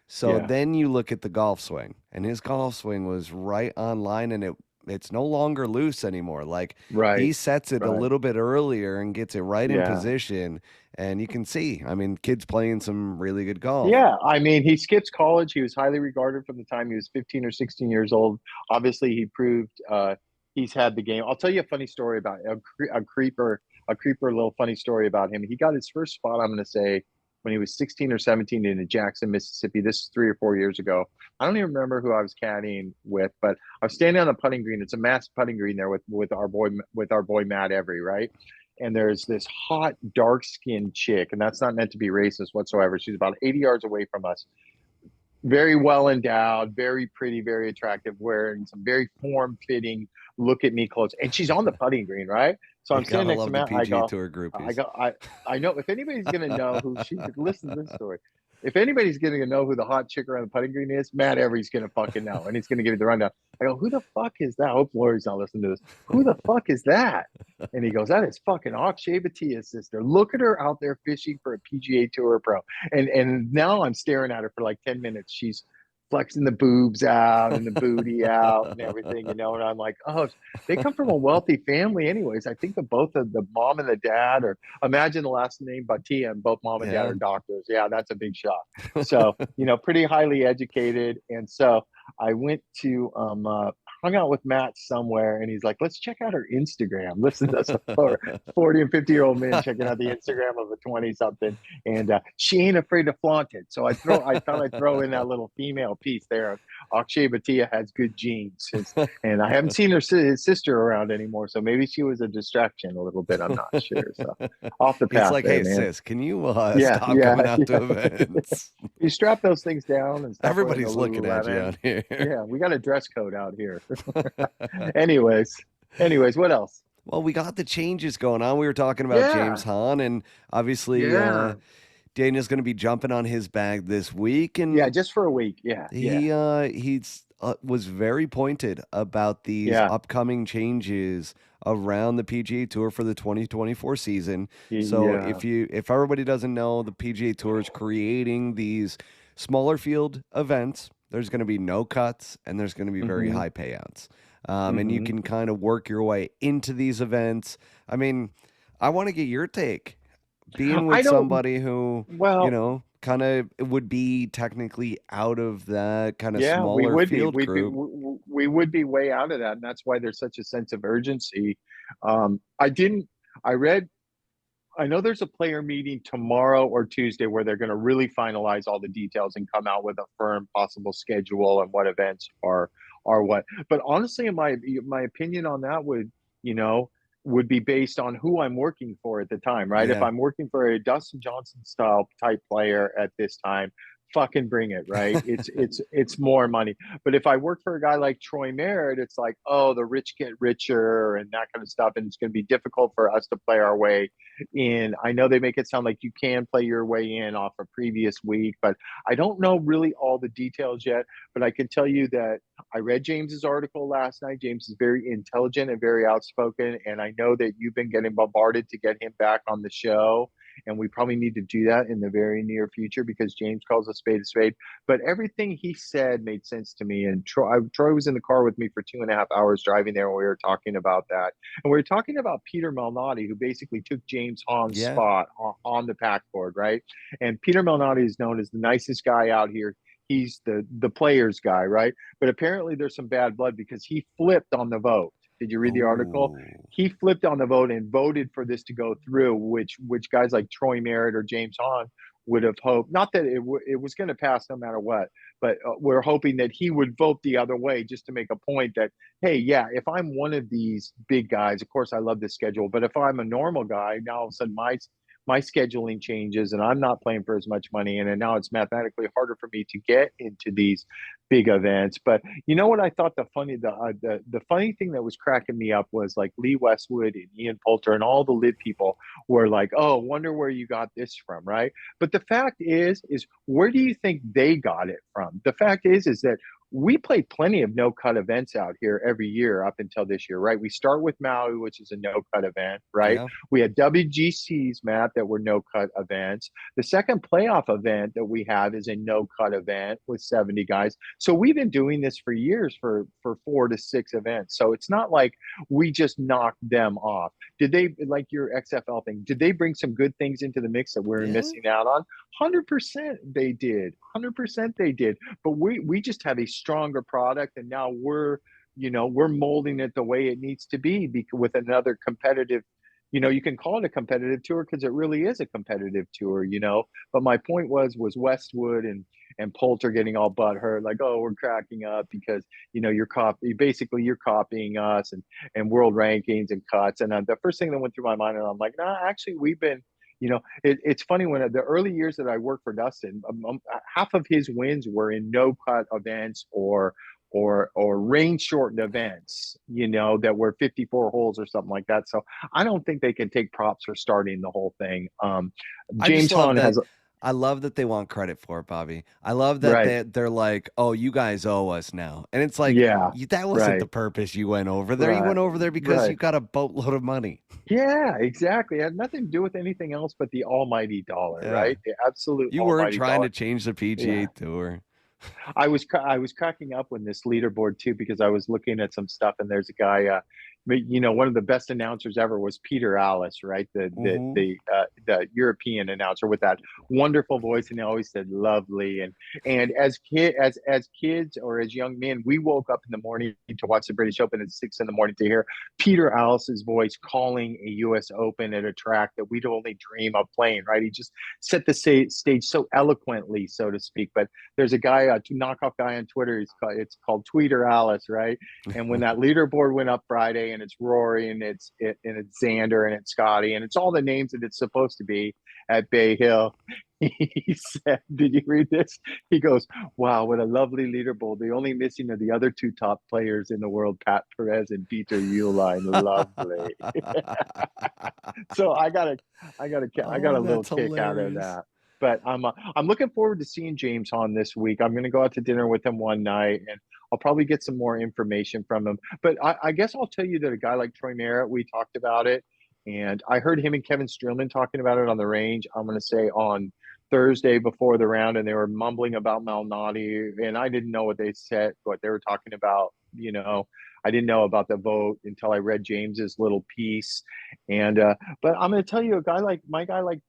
So then you look at the golf swing, and his golf swing was right on line, and it's no longer loose anymore. Like, he sets it a little bit earlier and gets it right in position, and you can see, kids playing some really good golf. Yeah, he skips college. He was highly regarded from the time he was 15 or 16 years old. Obviously, he proved he's had the game. I'll tell you a funny story about a creeper little funny story about him. He got his first spot, I'm going to say, when he was 16 or 17 in Jackson, Mississippi. This is 3 or 4 years ago. I don't even remember who I was caddying with, but I was standing on the putting green. It's a massive putting green there with our boy Matt Every, right? And there's this hot, dark-skinned chick, and that's not meant to be racist whatsoever. She's about 80 yards away from us. Very well endowed, very pretty, very attractive, wearing some very form-fitting look-at-me clothes. And she's on the putting green, right? So I'm sitting next to Matt. PGA Tour groupies. I know, if anybody's going to know who she – listen to this story. If anybody's going to know who the hot chick around the putting green is, Matt Every's going to fucking know, and he's going to give you the rundown. I go, who the fuck is that? I hope Lori's not listening to this. Who the fuck is that? And he goes, that is fucking Akshay Bhatia's sister. Look at her out there fishing for a PGA Tour pro. And now I'm staring at her for like 10 minutes. She's flexing the boobs out and the booty out and everything, and I'm like, oh, they come from a wealthy family anyways. I think both of the mom and the dad, or imagine the last name Bhatia, and both mom and dad are doctors. Yeah, that's a big shot. So, pretty highly educated. And so I went to hung out with Matt somewhere, and he's like, let's check out her Instagram. Listen to us, 40 and 50-year-old men checking out the Instagram of a 20-something, and she ain't afraid to flaunt it. So I thought I'd throw in that little female piece there. Akshay Bhatia has good genes, and I haven't seen his sister around anymore, so maybe she was a distraction a little bit. I'm not sure. So off the path. He's like, hey, man. Sis, can you stop coming out to events? You strap those things down, and everybody's looking at you out here. Yeah, we got a dress code out here. Anyways, what else? Well, we got the changes going on. We were talking about James Hahn, and obviously Daniel's going to be jumping on his bag this week, and just for a week. He's was very pointed about these upcoming changes around the PGA Tour for the 2024 season. So if everybody doesn't know, the PGA Tour is creating these smaller field events. There's going to be no cuts, and there's going to be very high payouts. And you can kind of work your way into these events. I want to get your take. Being with somebody who, kind of would be technically out of that kind of Yeah, we smaller would be. field group. We would be way out of that, and that's why there's such a sense of urgency. I didn't. I read. I know there's a player meeting tomorrow or Tuesday where they're going to really finalize all the details and come out with a firm possible schedule and what events are what. But honestly, in my opinion on that you know, would be based on who I'm working for at the time, right? If Yeah. I'm working for a Dustin Johnson style type player at this time, fucking bring it, right? It's more money. But if I work for a guy like Troy Merritt, it's like, oh, the rich get richer and that kind of stuff, and it's going to be difficult for us to play our way in. I know they make it sound like you can play your way in off a previous week, but I don't know really all the details yet. But I can tell you that I read James's article last night. James is very intelligent and very outspoken, and I know that you've been getting bombarded to get him back on the show. And we probably need to do that in the very near future because James calls a spade a spade. But everything he said made sense to me. And Troy was in the car with me for 2.5 hours driving there, and we were talking about that. And we were talking about Peter Malnati, who basically took James Hahn's Yeah. spot on the pack board, right? And Peter Malnati is known as the nicest guy out here. He's the players guy, right? But apparently there's some bad blood because he flipped on the vote. Did you read the article? Oh. He flipped on the vote and voted for this to go through, which guys like Troy Merritt or James Hahn would have hoped. Not that it was going to pass no matter what, but we're hoping that he would vote the other way just to make a point that, hey, yeah, if I'm one of these big guys, of course I love this schedule, but if I'm a normal guy, now all of a sudden my scheduling changes and I'm not playing for as much money and now it's mathematically harder for me to get into these big events. But you know what I thought the funny thing that was cracking me up was like Lee Westwood and Ian Poulter and all the lit people were like, oh, wonder where you got this from, right? But the fact is where do you think they got it from? The fact is that we played plenty of no-cut events out here every year up until this year, right? We start with Maui, which is a no-cut event, right? Yeah. We had WGCs, Matt, that were no-cut events. The second playoff event that we have is a no-cut event with 70 guys. So we've been doing this for years for 4 to 6 events. So it's not like we just knocked them off. Did they, like your XFL thing, did they bring some good things into the mix that we're missing out on? 100% they did. 100% they did. But we just have a stronger product, and now we're molding it the way it needs to be with another competitive. You can call it a competitive tour because it really is a competitive tour. But my point was Westwood and Poulter getting all butthurt, like, oh, we're cracking up because you're copying us and world rankings and cuts. And the first thing that went through my mind, and I'm like, nah, actually, we've been. It's funny when the early years that I worked for Dustin, half of his wins were in no cut events or rain shortened events, that were 54 holes or something like that. So I don't think they can take props for starting the whole thing. I just James love Hahn that. has I love that they want credit for it, Bobby. I love that right. they're like, oh, you guys owe us now. And it's like, Yeah, that wasn't the right, purpose you went over there. You right, went over there because you right. got a boatload of money. Yeah, exactly. It had nothing to do with anything else but the almighty dollar, Yeah. right? The absolute You weren't almighty trying to dollar. change the PGA Yeah. Tour. I was cracking up when this leaderboard too because I was looking at some stuff and there's a guy, one of the best announcers ever was Peter Alice, right? Hmm. The European announcer with that wonderful voice, and he always said lovely. And as kids or as young men, we woke up in the morning to watch the British Open at 6 in the morning to hear Peter Alice's voice calling a U.S. Open at a track that we'd only dream of playing, right? He just set the stage so eloquently, so to speak. But there's a guy, a knockoff guy on Twitter. It's called Tweeter Alice, right? And when that leaderboard went up Friday, and it's Rory, and it's Xander, and it's Scotty, and it's all the names that it's supposed to be at Bay Hill. He said, "Did you read this?" He goes, "Wow, what a lovely leaderboard. The only missing are the other two top players in the world, Pat Perez and Peter Uihlein. Lovely." So I got Oh, a little that's kick out of hilarious. that. But I'm looking forward to seeing James Hahn this week. I'm going to go out to dinner with him one night, and I'll probably get some more information from him. But I guess I'll tell you that a guy like Troy Merritt, we talked about it, and I heard him and Kevin Streelman talking about it on the range. I'm going to say on Thursday before the round, and they were mumbling about Malnati, and I didn't know what they said, what they were talking about. I didn't know about the vote until I read James's little piece. And but I'm going to tell you, a guy like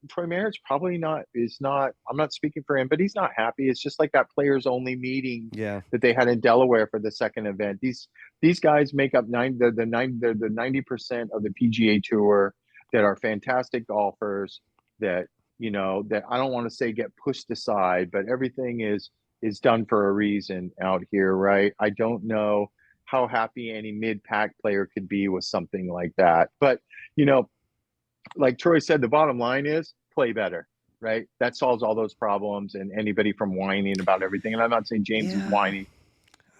Troy Merritt's probably not is not. I'm not speaking for him, but he's not happy. It's just like that players only meeting Yeah. that they had in Delaware for the second event. These guys make up 90% of the PGA Tour that are fantastic golfers that, that I don't want to say get pushed aside, but everything is done for a reason out here, right? I don't know how happy any mid-pack player could be with something like that. But, like Troy said, the bottom line is play better, right? That solves all those problems and anybody from whining about everything. And I'm not saying James is whiny,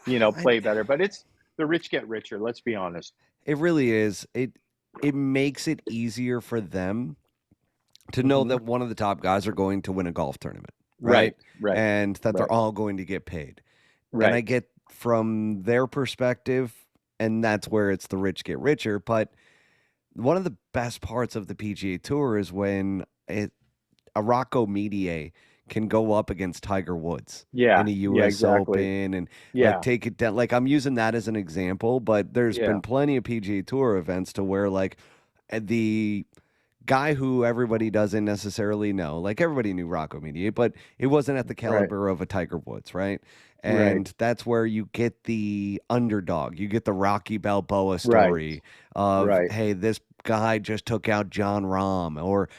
play better, but it's the rich get richer. Let's be honest. It really is. It makes it easier for them to know that one of the top guys are going to win a golf tournament, right? And that they're all going to get paid. Right. And I get from their perspective, and that's where it's the rich get richer. But one of the best parts of the PGA Tour is when a Rocco Mediate can go up against Tiger Woods in a US Open and like take it down. Like I'm using that as an example, but there's been plenty of PGA Tour events to where like the guy who everybody doesn't necessarily know, like everybody knew Rocco Mediate, but it wasn't at the caliber of a Tiger Woods, right? And that's where you get the underdog. You get the Rocky Balboa story of, hey, this guy just took out John Rahm. Or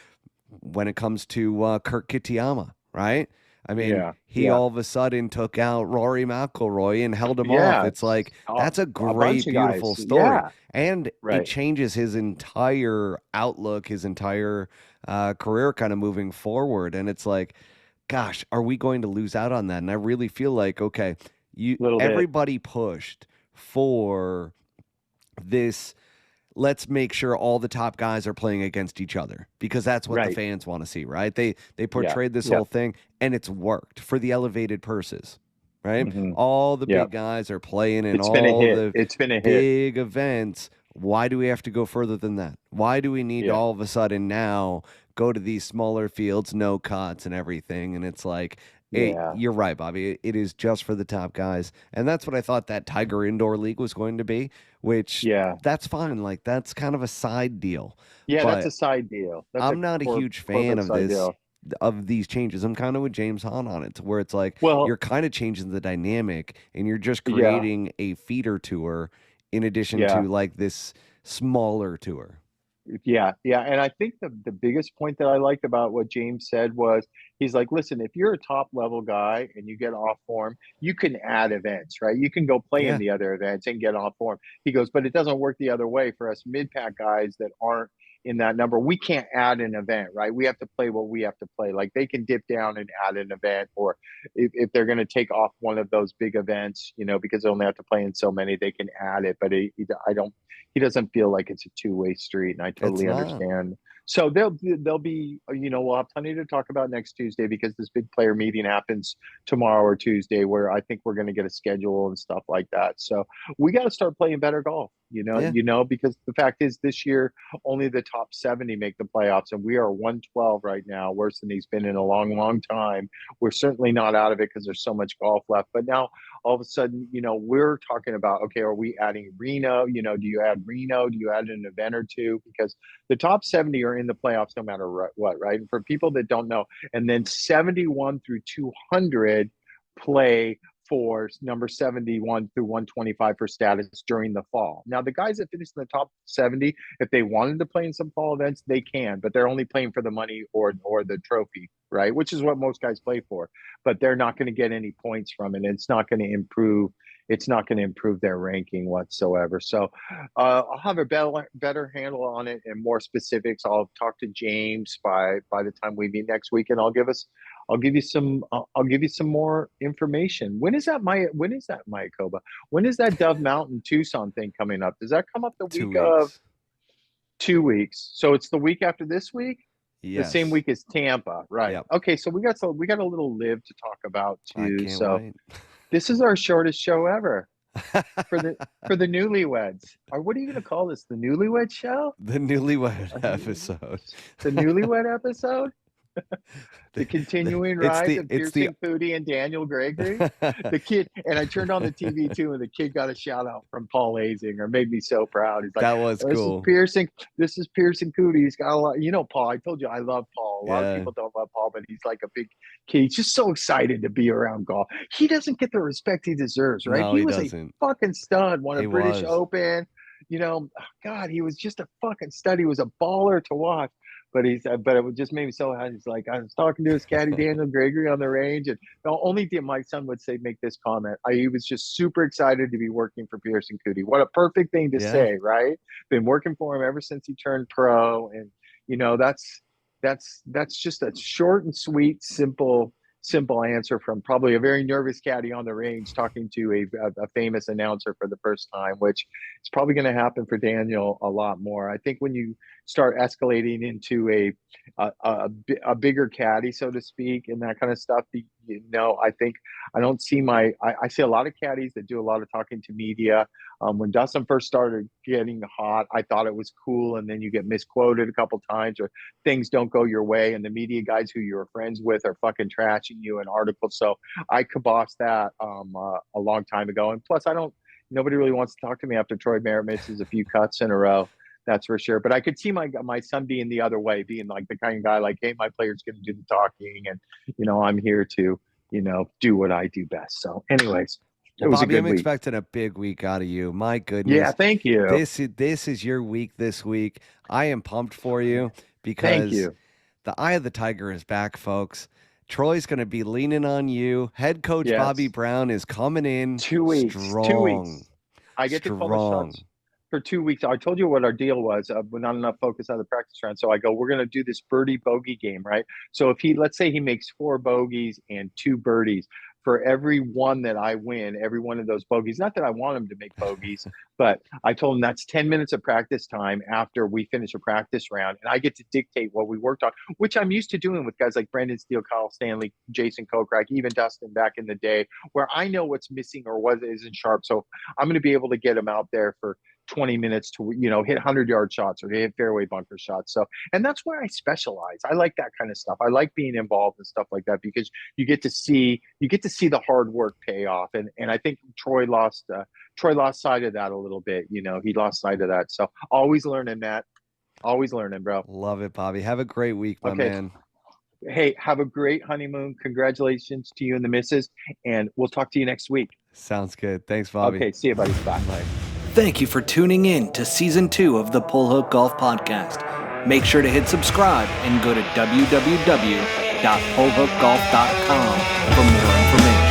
when it comes to Kurt Kitayama, right? I mean, he all of a sudden took out Rory McIlroy and held him off. It's like, that's a great, beautiful story. And it changes his entire outlook, his entire career kind of moving forward. And it's like, gosh, are we going to lose out on that? And I really feel like, okay, everybody pushed for this. Let's make sure all the top guys are playing against each other because that's what the fans want to see, right? They portrayed this whole thing, and it's worked for the elevated purses, right? All the big guys are playing in all the big events. Why do we have to go further than that? Why do we need to all of a sudden now go to these smaller fields, no cuts and everything? And it's like, you're right, Bobby. It is just for the top guys. And that's what I thought that Tiger Indoor League was going to be, which that's fine. Like, that's kind of a side deal. Yeah, that's a side deal. I'm not a huge fan of this, of these changes. I'm kind of with James Hahn on it, where it's like, you're kind of changing the dynamic and you're just creating a feeder tour in addition to like this smaller tour. Yeah. And I think the biggest point that I liked about what James said was, he's like, listen, if you're a top level guy and you get off form, you can add events, right? You can go play in the other events and get off form. He goes, but it doesn't work the other way for us mid-pack guys that aren't in that number. We can't add an event, right? We have to play what we have to play. Like they can dip down and add an event, or if they're going to take off one of those big events, because they only have to play in so many, they can add it. But he doesn't feel like it's a two-way street, and I totally understand. So they'll be, we'll have plenty to talk about next Tuesday because this big player meeting happens tomorrow or Tuesday, where I think we're going to get a schedule and stuff like that. So we got to start playing better golf, because the fact is this year only the top 70 make the playoffs, and we are 112 right now, worse than he's been in a long, long time. We're certainly not out of it because there's so much golf left. But now all of a sudden, we're talking about, okay, are we adding Reno? Do you add Reno? Do you add an event or two? Because the top 70 are in the playoffs no matter what, right? And for people that don't know, and then 71 through 200 play for number 71 through 125 for status during the fall. Now, the guys that finish in the top 70, if they wanted to play in some fall events, they can, but they're only playing for the money or the trophy, right? Which is what most guys play for, but they're not going to get any points from it. It's not going to improve. It's not going to improve their ranking whatsoever. So I'll have a better handle on it and more specifics. I'll talk to James by the time we meet next week, and I'll give you some more information. When is that Mayakoba? When is that Dove Mountain Tucson thing coming up? Does that come up the week of 2 weeks? So it's the week after this week? Yes. The same week as Tampa, right? Yep. Okay, so we got a little live to talk about too. So wait. This is our shortest show ever for the newlyweds. Or what are you going to call this? The newlywed show? The newlywed episode. The newlywed episode? The continuing It's rise the of it's the Pierceson Coody and Daniel Gregory. The kid, and I turned on the TV too, and the kid got a shout out from Paul Azinger. Made me so proud. He's like, that was "This is cool. Pierceson. This is Pierceson Coody. He's got a lot." You know, Paul. I told you I love Paul. A lot of Yeah. people don't love Paul, but he's like a big kid. He's just so excited to be around golf. He doesn't get the respect he deserves, right? No, he he was doesn't. a fucking stud. Won a He British was. Open. You know, God, he was just a fucking stud. He was a baller to watch. But it just made me so happy. He's like, I was talking to his caddy Daniel Gregory on the range, and the only thing my son would say, make this comment. He was just super excited to be working for Pierceson Coody. What a perfect thing to say, right? Been working for him ever since he turned pro, and you know that's just a short and sweet, simple answer from probably a very nervous caddy on the range talking to a famous announcer for the first time, which is probably going to happen for Daniel a lot more. I think when you start escalating into a bigger caddy, so to speak, and that kind of stuff, you know, I think I don't see I see a lot of caddies that do a lot of talking to media. When Dustin first started getting hot, I thought it was cool, and then you get misquoted a couple times, or things don't go your way, and the media guys who you're friends with are fucking trashing you in articles. So I kibossed that a long time ago. And plus, nobody really wants to talk to me after Troy Merritt misses a few cuts in a row. That's for sure. But I could see my son being the other way, being like the kind of guy like, hey, my player's going to do the talking, and you know, I'm here to, you know, do what I do best. So, anyways. It was Bobby, a good I'm week. expecting a big week out of you. My goodness. Yeah, thank you. This is your week this week. I am pumped for you because the eye of the tiger is back, folks. Troy's going to be leaning on you. Head coach Bobby Brown is coming in 2 weeks. strong. 2 weeks. I get to call the shots for 2 weeks. I told you what our deal was. Not enough focus on the practice round. So I go, we're going to do this birdie bogey game, right? So if let's say he makes 4 bogeys and 2 birdies, for every one that I win, every one of those bogeys, not that I want him to make bogeys, but I told him that's 10 minutes of practice time after we finish a practice round. And I get to dictate what we worked on, which I'm used to doing with guys like Brendan Steele, Kyle Stanley, Jason Kokrak, even Dustin back in the day, where I know what's missing or what isn't sharp. So I'm going to be able to get him out there for 20 minutes to, you know, hit 100-yard shots or hit fairway bunker shots. So, and that's where I specialize. I like that kind of stuff. I like being involved and stuff like that because you get to see the hard work pay off. And I think Troy lost sight of that a little bit. You know, he lost sight of that. So always learning, Matt. Always learning, bro. Love it, Bobby. Have a great week, my man. Hey, have a great honeymoon. Congratulations to you and the missus. And we'll talk to you next week. Sounds good. Thanks, Bobby. Okay, see you, buddy. Bye. Thank you for tuning in to Season 2 of the Pull Hook Golf Podcast. Make sure to hit subscribe and go to www.pullhookgolf.com for more information.